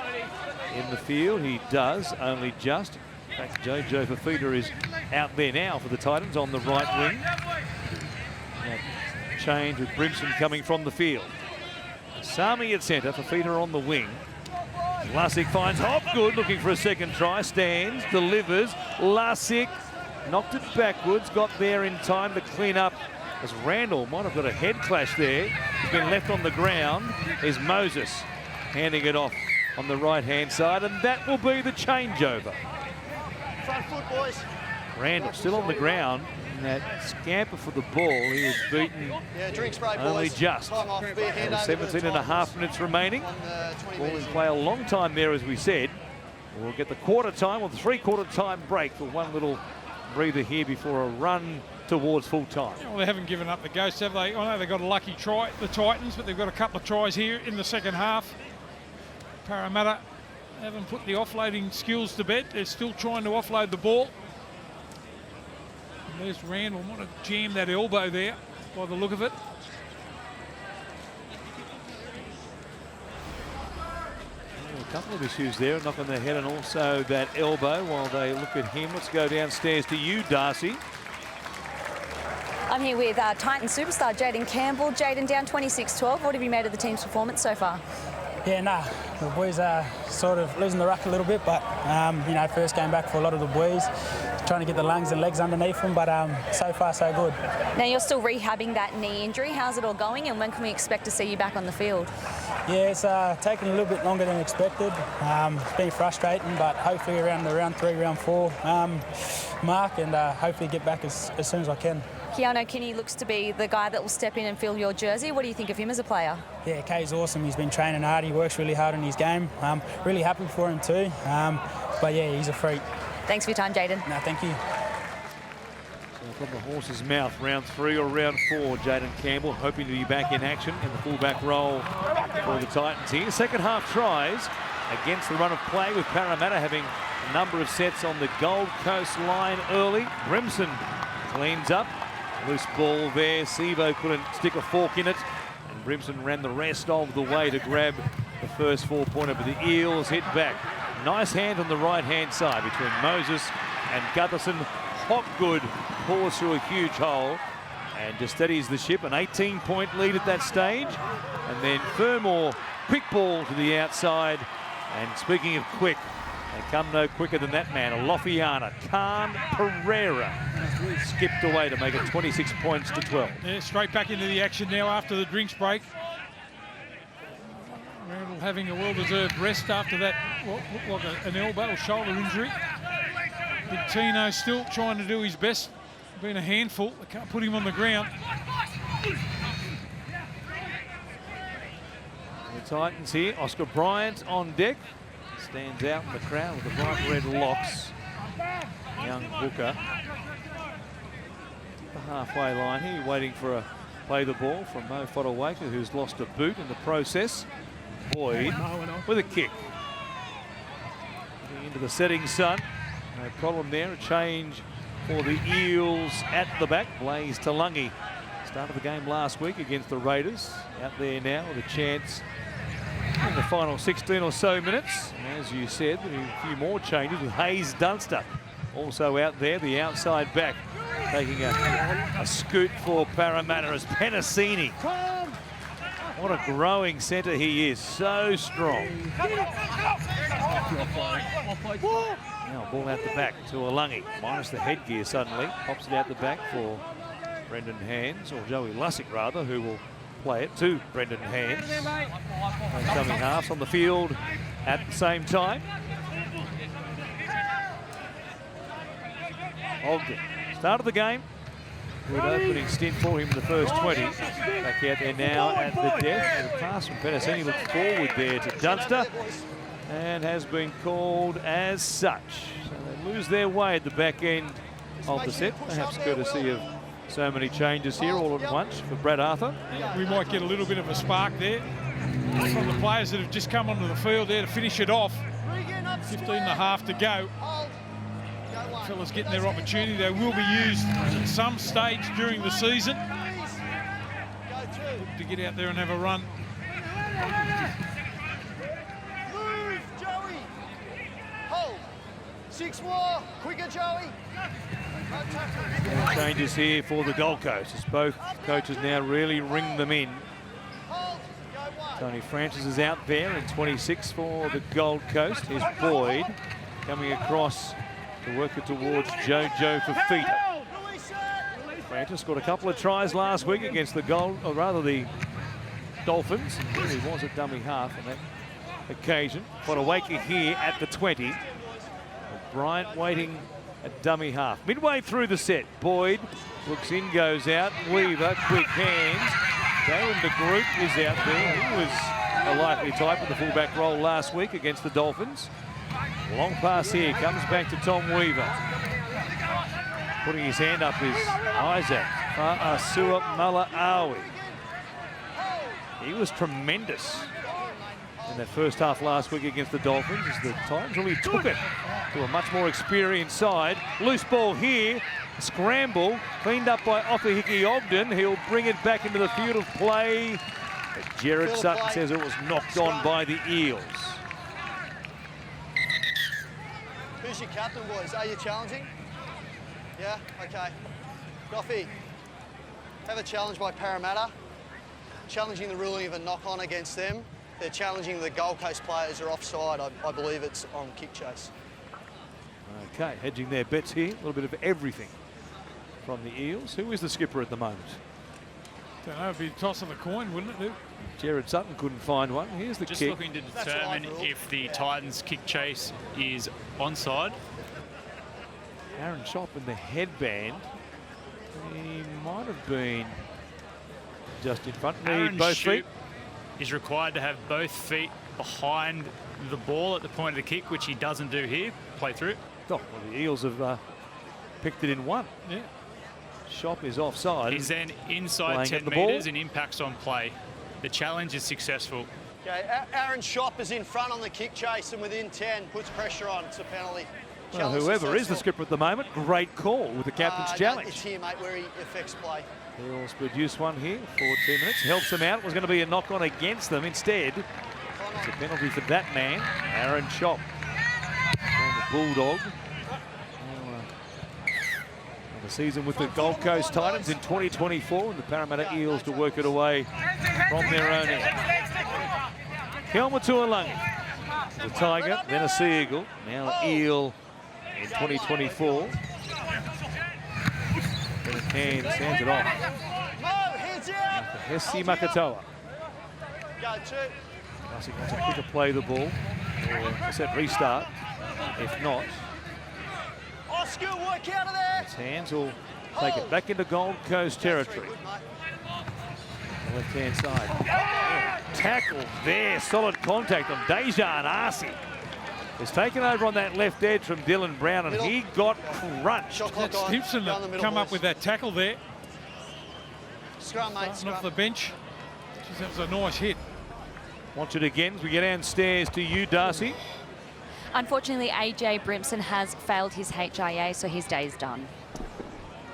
in the field. He does, only just. In fact, JJ Fafita is out there now for the Titans on the right wing. That change with Brimson coming from the field. Sami at centre, Fafita on the wing. Lussick finds Hopgood looking for a second try. Stands, delivers. Lussick knocked it backwards, got there in time to clean up as Randall might have got a head clash there. He's been left on the ground. Is Moses handing it off on the right-hand side, and that will be the changeover. Front foot, boys. Randall still on the ground. And that scamper for the ball, he was beaten Drink spray, boys. only just. Time off. Be a hand over 17 and a half minutes remaining. Ball in play a long time there, as we said. We'll get the quarter time or the 3/4 time break for one little breather here before a run towards full time. Well, they haven't given up the ghost, have they? I know they got a lucky try, the Titans, but they've got a couple of tries here in the second half. Parramatta haven't put the offloading skills to bed. They're still trying to offload the ball. And there's Randall. Want to jam that elbow there by the look of it. A couple of issues there, a knock on the head and also that elbow while they look at him. Let's go downstairs to you, Darcy. I'm here with Titan superstar Jayden Campbell. Jayden, down 26-12. What have you made of the team's performance so far? Yeah, the boys are sort of losing the ruck a little bit, but, you know, first game back for a lot of the boys, trying to get the lungs and legs underneath them, but so far so good. Now, you're still rehabbing that knee injury. How's it all going, and when can we expect to see you back on the field? Yeah, it's taken a little bit longer than expected. It's been frustrating, but hopefully around the round 3, round 4 mark, and hopefully get back as soon as I can. Keanu Kinney looks to be the guy that will step in and fill your jersey. What do you think of him as a player? Yeah, Kay's awesome. He's been training hard. He works really hard in his game. Really happy for him too. But yeah, he's a freak. Thanks for your time, Jayden. No, thank you. So from the horse's mouth, round 3 or round 4, Jayden Campbell hoping to be back in action in the fullback role for the Titans here. Second half tries against the run of play, with Parramatta having a number of sets on the Gold Coast line early. Brimson cleans up. Loose ball there. Sivo couldn't stick a fork in it, and Brimson ran the rest of the way to grab the first 4-pointer, but the Eels hit back. Nice hand on the right-hand side between Moses and Gutherson. Hopgood pours through a huge hole and just steadies the ship. An 18-point lead at that stage. And then Fermor, quick ball to the outside. And speaking of quick, they come no quicker than that man, Lofiana. Khan Pereira skipped away to make it 26 points to 12. Yeah, straight back into the action now after the drinks break. Randall having a well-deserved rest after that, what looked like an elbow or shoulder injury. Big Tino still trying to do his best, being a handful. They can't put him on the ground. The Titans here, Oscar Bryant on deck. Stands out in the crowd with the bright red locks. Young hooker. The halfway line here, waiting for a play the ball from Mo Fodawaker, who's lost a boot in the process. Boyd with a kick. Into the setting sun. No problem there. A change for the Eels at the back. Blaze Talungi started the game last week against the Raiders. Out there now with a chance in the final 16 or so minutes. As you said, a few more changes with Hayes Dunster also out there, the outside back, taking a scoot for Parramatta as Penasini. What a growing centre he is, so strong. Now ball out the back to Alungi, minus the headgear suddenly. Pops it out the back for Brendan Hands, or Joey Lussick rather, who will play it to Brendan Hands. Both dummy halves on the field at the same time. Ogden started the game. Good opening stint for him in the first 20. Back out there now at the death. The pass from Penasini looked forward there to Dunster and has been called as such. So they lose their way at the back end of the set, perhaps courtesy of so many changes here all at once for Brad Arthur. We might get a little bit of a spark there from the players that have just come onto the field there to finish it off. 15.5 to go. Fellas getting their opportunity. They will be used at some stage during the season. Look to get out there and have a run. Move, Joey. Hold. 6 more. Quicker, Joey. Changes here for the Gold Coast as both coaches now really ring them in. Tony Francis is out there in 26 for the Gold Coast. Here's Boyd coming across to work it towards Jojo Fafita. Francis scored a couple of tries last week against the the Dolphins. He really was a dummy half on that occasion. Fodawaker here at the 20. Bryant waiting at dummy half. Midway through the set, Boyd looks in, goes out. Weaver, quick hands. Darren de Groot is out there. He was a likely type of the fullback role last week against the Dolphins. Long pass here, comes back to Tom Weaver. Putting his hand up is Isaac Fa'asua Mala'awi. He was tremendous in that first half last week against the Dolphins as the Titans really took it to a much more experienced side. Loose ball here, scramble, cleaned up by Ofahiki Ogden. He'll bring it back into the field of play. But Jared Sutton says it was knocked on by the Eels. Who's your captain, boys? Are you challenging? Yeah? Okay. Goffy. Have a challenge by Parramatta, challenging the ruling of a knock-on against them. They're challenging the Gold Coast players are offside. I believe it's on kick chase. Okay, hedging their bets here. A little bit of everything from the Eels. Who is the skipper at the moment? Don't know, it'd be a toss of a coin, wouldn't it, Luke? Jared Sutton couldn't find one. Here's the Just kick. looking to determine if the Titans kick chase is onside. Aaron Schopp in the headband. He might have been just in front. Aaron Both Shoop feet. is required to have both feet behind the ball at the point of the kick, which he doesn't do here. Play through. Oh, well, the Eels have picked it in one. Yeah. Schopp is offside. He's then inside 10 metres and impacts on play. The challenge is successful. Okay, Aaron Schopp is in front on the kick chase and within 10, puts pressure on. It's a penalty. Well, Challenge whoever is the successful. skipper at the moment, great call with the captain's No, challenge. it's here, mate, where he affects play. Eels produce one here for 2 minutes. Helps them out. It was going to be a knock-on against them. Instead, it's a penalty for that man, Aaron Schopp. And the Bulldog. The season with the Gold Coast Titans in 2024, and the Parramatta Eels to work it away from their own end. Kelma-Tuilagi, the Tiger, then a Sea Eagle, now an Eel in 2024. And Cairns hands it off. Hesi Makatoa. Go two. Darcy wants a quicker play the ball, or a set restart. If not, Oscar, work out of there. his hands will take it back into Gold Coast territory. Good, mate. The left-hand side. Yeah, tackle there, solid contact on Dejan Arce. It's taken over on that left edge from Dylan Brown, and he got crunched. Shot clock That's on. Stimson Down the that middle, come up boys. with that tackle there. Scrum, mate, Starting off scrum. the bench. Jeez, that was a nice hit. Watch it again as we get downstairs to you, Darcy. Unfortunately, AJ Brimson has failed his HIA, so his day is done.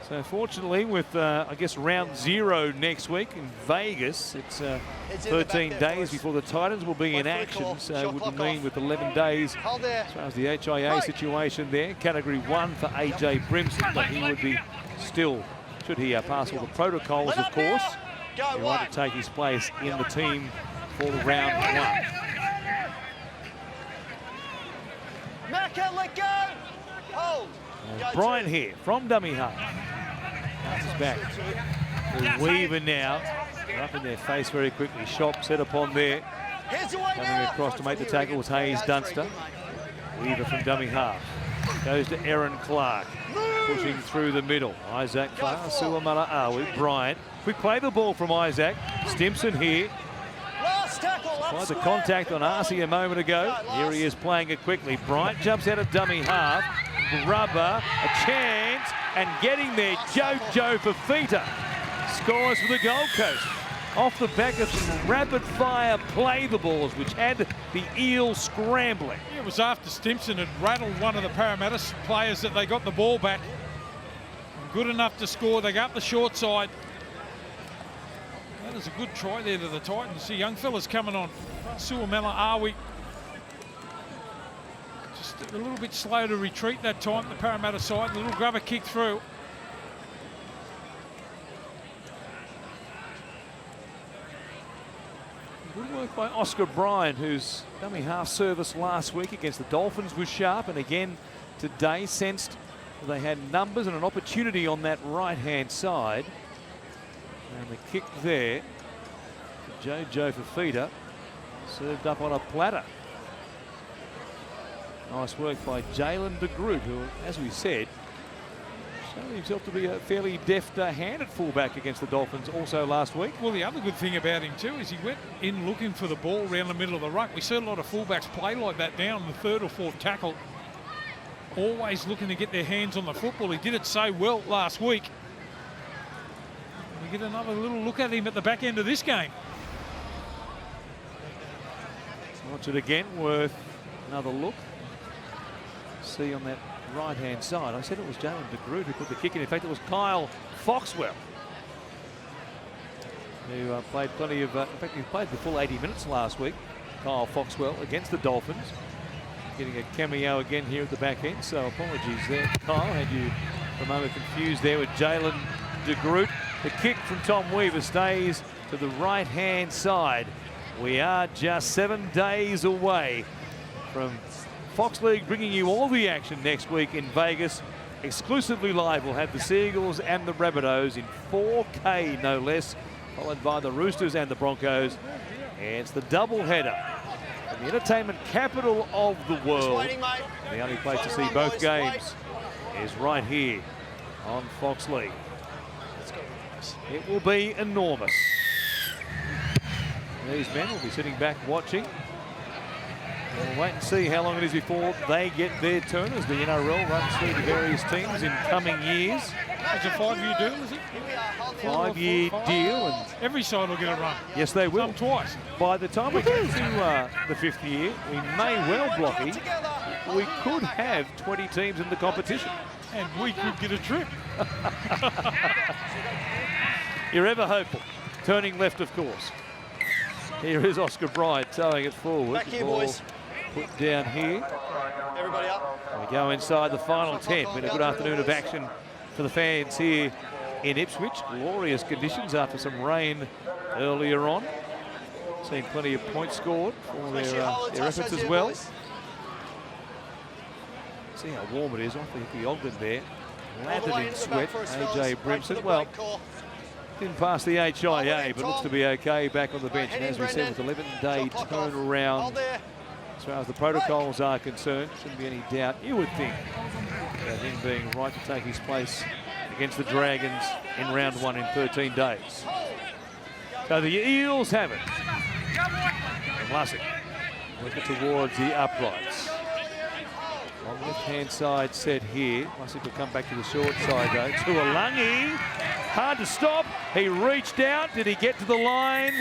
So fortunately, with I guess round 0 next week in Vegas, it's It's in the 13 back there, days boys. before the Titans will be Wait in for the action. call. So Shot it would clock mean off. with 11 days Hold there. as far as the HIA Right. situation there. Category 1 for AJ Brimson, but he would be still, should he pass all the protocols, Let of up course, now. Go he one. wanted to take his place in the team for round 1. Macca, let go. Hold. Go Brian two. here from dummy half. Passes back. The Weaver now. They're up in their face very quickly. Schopp set upon there. Heads away Coming now. across to make the tackle was Hayes Dunster. Weaver from dummy half. Goes to Aaron Clark. Pushing through the middle. Isaac Suamala-Awi. Bryant. Quick play the ball from Isaac. Stimson here. Last tackle. Up Tried the square. contact on Arce a moment ago. Here he is playing it quickly. Bryant jumps out of dummy half. Grubber, a chance, and getting there, Joe Fafita scores for the Gold Coast. Off the back of some rapid-fire play the balls, which had the Eels scrambling. It was after Stimson had rattled one of the Parramatta players that they got the ball back. Good enough to score. They got the short side. That is a good try there to the Titans. See young fellas coming on. Suamala-Awi. Just a little bit slow to retreat that time, the Parramatta side. A little grubber kick through. Good work by Oscar Bryan, whose dummy half service last week against the Dolphins was sharp, and again today sensed they had numbers and an opportunity on that right-hand side. And the kick there for Joe Fafita, served up on a platter. Nice work by Jalen de Groot, who, as we said, showed himself to be a fairly deft-handed fullback against the Dolphins also last week. Well, the other good thing about him too is he went in looking for the ball around the middle of the ruck. We see a lot of fullbacks play like that down the third or fourth tackle. Always looking to get their hands on the football. He did it so well last week. We get another little look at him at the back end of this game. Watch it again, worth another look. See on that right-hand side. I said it was Jalen de Groot who put the kick in. In fact, it was Kyle Foxwell, who played plenty of... in fact, he played the full 80 minutes last week. Kyle Foxwell against the Dolphins. Getting a cameo again here at the back end, so apologies there. Kyle, had you for a moment confused there with Jalen de Groot. The kick from Tom Weaver stays to the right-hand side. We are just 7 days away from Fox League bringing you all the action next week in Vegas. Exclusively live, we'll have the Seagulls and the Rabbitohs in 4K, no less, followed by the Roosters and the Broncos. And it's the double-header. The entertainment capital of the world. The only place to see both games is right here on Fox League. It will be enormous. These men will be sitting back watching. We'll wait and see how long it is before they get their turn as the NRL runs through the various teams in coming years. It's a 5-year deal, is it? 5-year deal. And every side will get a run. Yes, they will. Some twice. By the time we get to the 5th year, we may well, Blocky, we could have 20 teams in the competition. And we could get a trip. You're ever hopeful. Turning left, of course. Here is Oscar Bryant towing it forward. Back here, boys. Put down here. Everybody up. We go inside the final 10. Been a good afternoon of action for the fans here in Ipswich. Glorious conditions after some rain earlier on. Seen plenty of points scored for their efforts as well. See how warm it is off the Ogden there. Lathered in sweat, AJ Brimson. Well, didn't pass the HIA, but looks to be okay back on the bench. And as we said, with 11-day turnaround, as far as the protocols are concerned, shouldn't be any doubt, you would think, about him being right to take his place against the Dragons in round 1 in 13 days. So the Eels have it. And Lussick working towards the uprights. On the left-hand side set here. Lussick will come back to the short side though. Tuolangi, hard to stop. He reached out. Did he get to the line?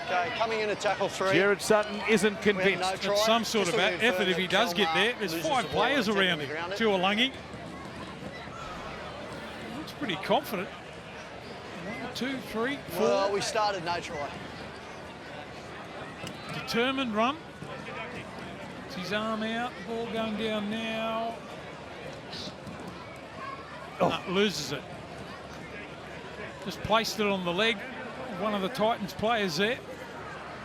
Okay, coming in to tackle 3. Jared Sutton isn't convinced. No, it's some sort of effort if he does get there. There's 5 players around him. Tuolangi. Looks pretty confident. 1, 2, 3, 4. Well, we started no try. Determined run. His arm out, ball going down now. Loses it. Just placed it on the leg of one of the Titans players there.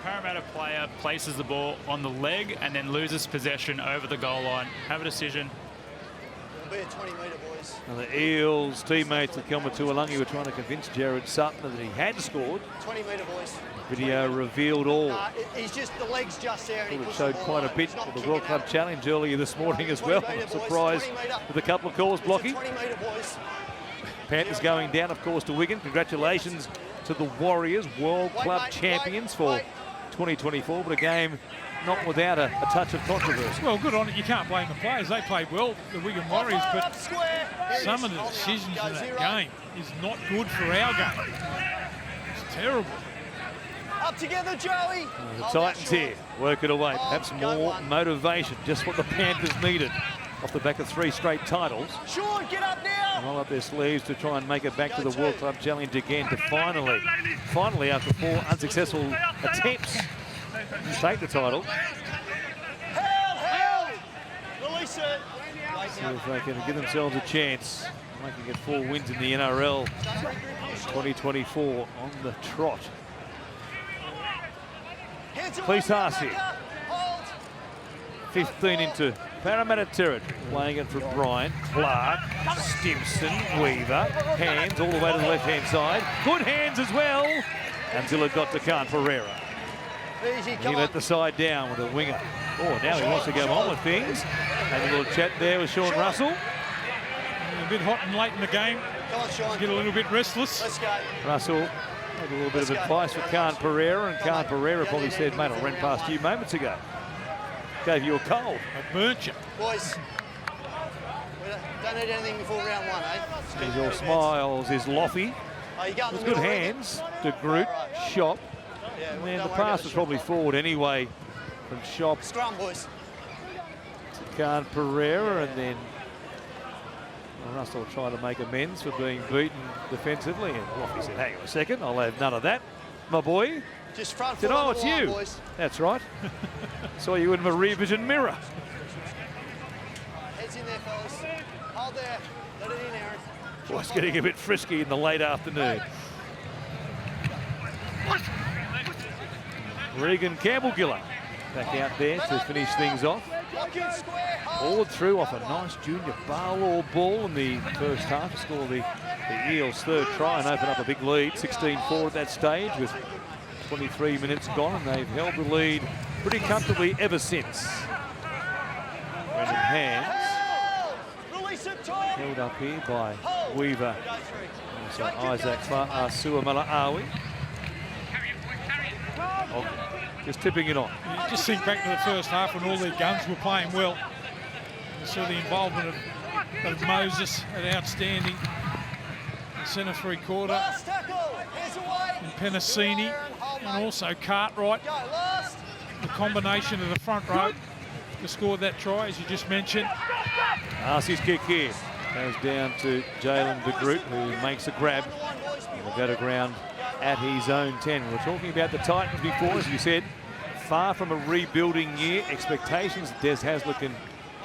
Parramatta player places the ball on the leg and then loses possession over the goal line. Have a decision. It'll be a 20-metre, boys. And the Eels teammates of Kelma Tuolangi were trying to convince Jared Sutton that he had scored. 20-metre, boys. Video revealed all. He's just, the leg's just there. And It showed quite a bit for the World Club Challenge earlier this morning as well. Surprised with a couple of calls, Blocky. Panthers going down, of course, to Wigan. Congratulations to the Warriors, World Club champions for 2024, but a game not without a touch of controversy. Well, good on it. You can't blame the players. They played well, the Wigan Warriors, but some of the decisions in that game is not good for our game. It's terrible. Up together, Joey. The Titans here, work it away. Perhaps more motivation, just what the Panthers needed off the back of 3 straight titles. Sean, get up now. Roll up their sleeves to try and make it back to the World Club Challenge again to finally after 4 unsuccessful attempts, to take the title. Held. Release it. See if they can give themselves a chance. Making it 4 wins in the NRL 2024 on the trot. Please Haas here. 15 into Parramatta territory. Playing it for Bryant, Clark, Stimson, Weaver. Hands all the way to the left-hand side. Good hands as well. Until it got to Khan Pereira. He let the side down with a winger. Oh, now he wants to go on with things. Had a little chat there with Sean Russell. A bit hot and late in the game. Get a little bit restless. Let's go. Russell had a little bit of advice for Khan Pereira, and Khan Pereira probably said, mate, I ran past you moments ago. Gave you a cold. I burnt you. Boys, we don't need anything before round 1, eh? He's all smiles, is Loffy. With good hands to Groot, Shop. And then the pass was probably forward anyway from Shop. Scrum, boys. To Khan Pereira, and then Russell tried to make amends for being beaten defensively. And Loffy said, hang on a second, I'll have none of that, my boy. Just front said, oh, it's you. Boys. That's right. Saw you in my rear vision mirror. Heads in there, fellas. Hold there. Let it in, Aaron. Boys getting a bit frisky in the late afternoon. Regan Campbell-Giller back out there to finish things off. Forward through off a nice junior Barlaw ball in the first half to score the Eels' third try and open up a big lead, 16-4 at that stage with 23 minutes gone, and they've held the lead pretty comfortably ever since. Brendan Hands held up here by Weaver. So Isaac Suamala-Awi. Just tipping it on. You just think back to the first half when all their guns were playing well. You saw the involvement of Moses at outstanding. Centre three-quarter. And Penasini. And also Cartwright. The combination of the front row to score that try, as you just mentioned. Arcee's kick here goes down to Jalen de Groot, who makes a grab. And will go to ground at his own 10. We were talking about the Titans before, as you said, far from a rebuilding year. Expectations Des Hasler can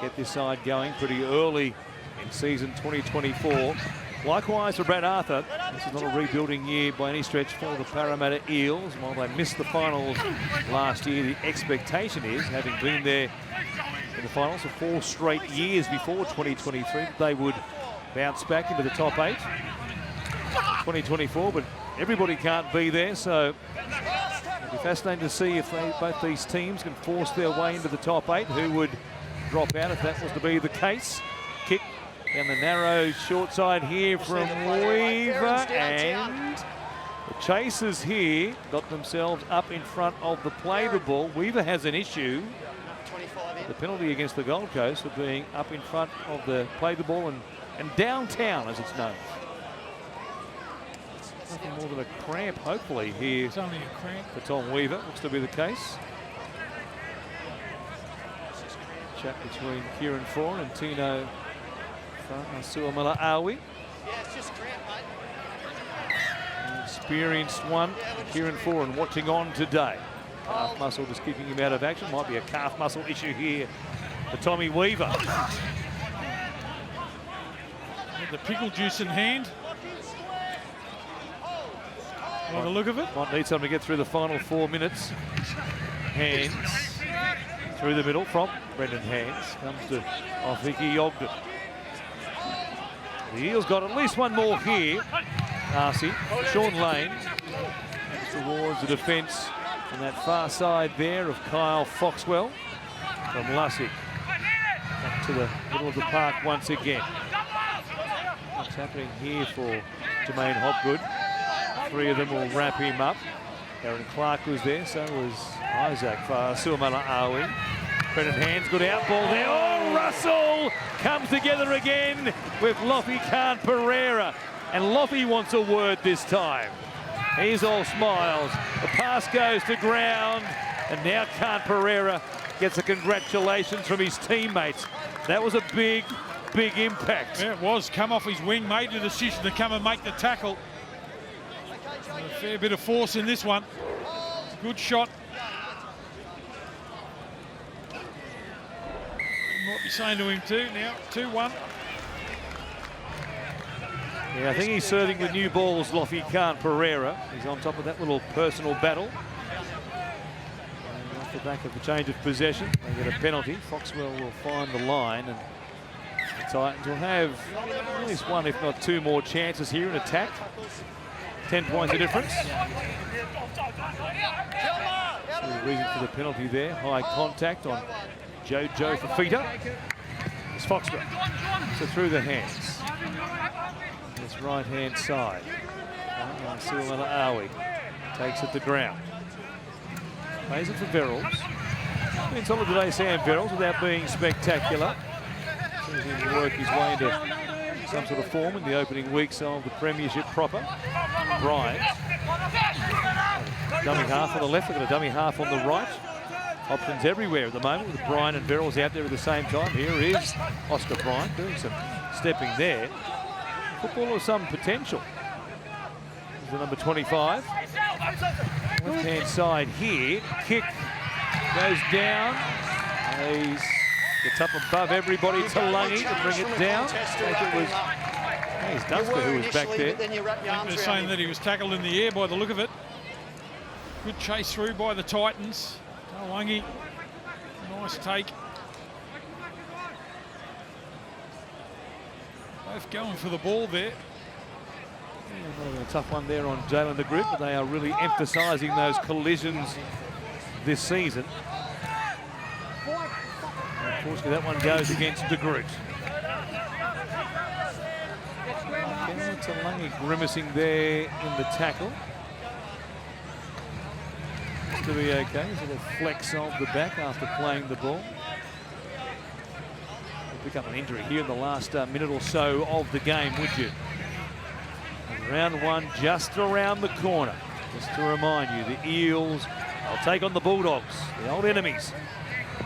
get this side going pretty early in season 2024. Likewise for Brad Arthur, this is not a rebuilding year by any stretch for the Parramatta Eels. While they missed the finals last year, the expectation is, having been there in the finals for 4 straight years before 2023, they would bounce back into the top 8 2024, but everybody can't be there, so it'll be fascinating to see if both these teams can force their way into the top 8, who would drop out if that was to be the case. Kick down the narrow short side here from Weaver, and the Chasers here got themselves up in front of the play the ball. Weaver has an issue. The penalty against the Gold Coast for being up in front of the play the ball and downtown, as it's known. Nothing more than a cramp, hopefully, here. It's only a cramp. For Tom Weaver, looks to be the case. Chat between Kieran Foran and Tino Suamala-Awi. Yeah, it's just cramp, mate. An experienced one, Kieran Foran, watching on today. Calf muscle just keeping him out of action. Might be a calf muscle issue here for Tommy Weaver. With the pickle juice in hand. By the look of it. Might need something to get through the final 4 minutes. Hands through the middle from Brendan Hands. Comes to Ofiki Ogden. The Eels got at least one more here. Arcee, Sean Lane towards the defence on that far side there of Kyle Foxwell from Lussick. Back to the middle of the park once again. What's happening here for Jermaine Hopgood? 3 of them will wrap him up. Aaron Clark was there, so was Isaac Suamala-Awi. Brendan Hands, good out ball there. Oh, Russell comes together again with Lofi Khan Pereira. And Lofi wants a word this time. He's all smiles. The pass goes to ground. And now Khan Pereira gets a congratulations from his teammates. That was a big, big impact. Yeah, it was. Come off his wing, made the decision to come and make the tackle. A fair bit of force in this one. Good shot. Might be saying to him too now, 2-1. Yeah, I think he's serving with new balls, Lofi Khan Pereira. He's on top of that little personal battle. And off the back of the change of possession, they get a penalty. Foxwell will find the line, and the Titans will have at least 1, if not 2 more chances here in attack. 10 points of difference. The reason for the penalty there, high contact on Jojo Fafita. It's Foxwell. So through the hands. This right-hand side. Suamala-Awi takes it to ground. Plays it for Verrills. Been solid today, Sam Verrills, without being spectacular. Seems he can work his way into some sort of form in the opening weeks of the Premiership proper. Bryant. Dummy half on the left, we've got a dummy half on the right. Options everywhere at the moment with Bryant and Verrills out there at the same time. Here is Oscar Bryant doing some stepping there. Football of some potential. This is the number 25. Left-hand side here. Kick goes down. He's gets up above everybody to Lungy to bring it down. I think it was Dunster who was back there. They're saying that he was tackled in the air by the look of it. Good chase through by the Titans. Taulagi, nice take. Both going for the ball there. Yeah, a tough one there on Jalen the Grip, but they are really emphasising those collisions this season. Unfortunately, that one goes against De Groot. Taulagi grimacing there in the tackle. To be okay. He's a little flex of the back after playing the ball. He'll pick up an injury here in the last minute or so of the game, would you? And round one just around the corner. Just to remind you, the Eels will take on the Bulldogs, the old enemies.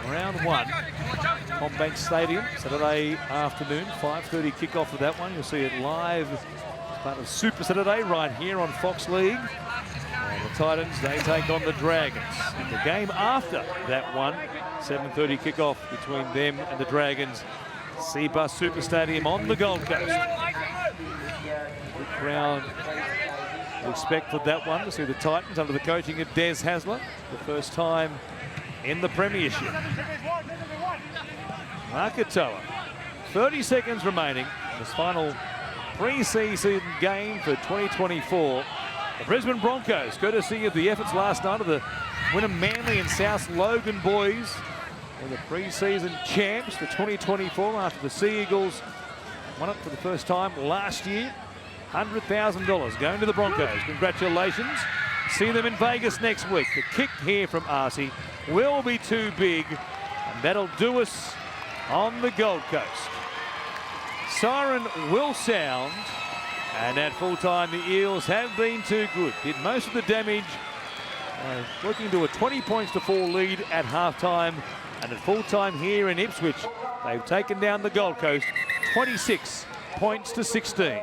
Round one, Combank Stadium, Saturday afternoon, 5:30 kickoff for that one. You'll see it live as part of Super Saturday right here on Fox League. And the Titans, they take on the Dragons. And the game after that one, 7:30 kickoff between them and the Dragons. Seabus Super Stadium on the Gold Coast. Good crowd to expect for that one to see the Titans under the coaching of Des Hasler, the first time in the Premiership. Makatoa, 30 seconds remaining in this final pre-season game for 2024. The Brisbane Broncos, courtesy of the efforts last night of the Wynnum Manly and South Logan boys, were the pre-season champs for 2024 after the Sea Eagles won it for the first time last year. $100,000 going to the Broncos. Congratulations. See them in Vegas next week. The kick here from Arcee will be too big, and that'll do us on the Gold Coast. Siren will sound, and at full time the Eels have been too good. Did most of the damage, working to a 20 points to 4 lead at half time, and at full time here in Ipswich, they've taken down the Gold Coast 26 points to 16.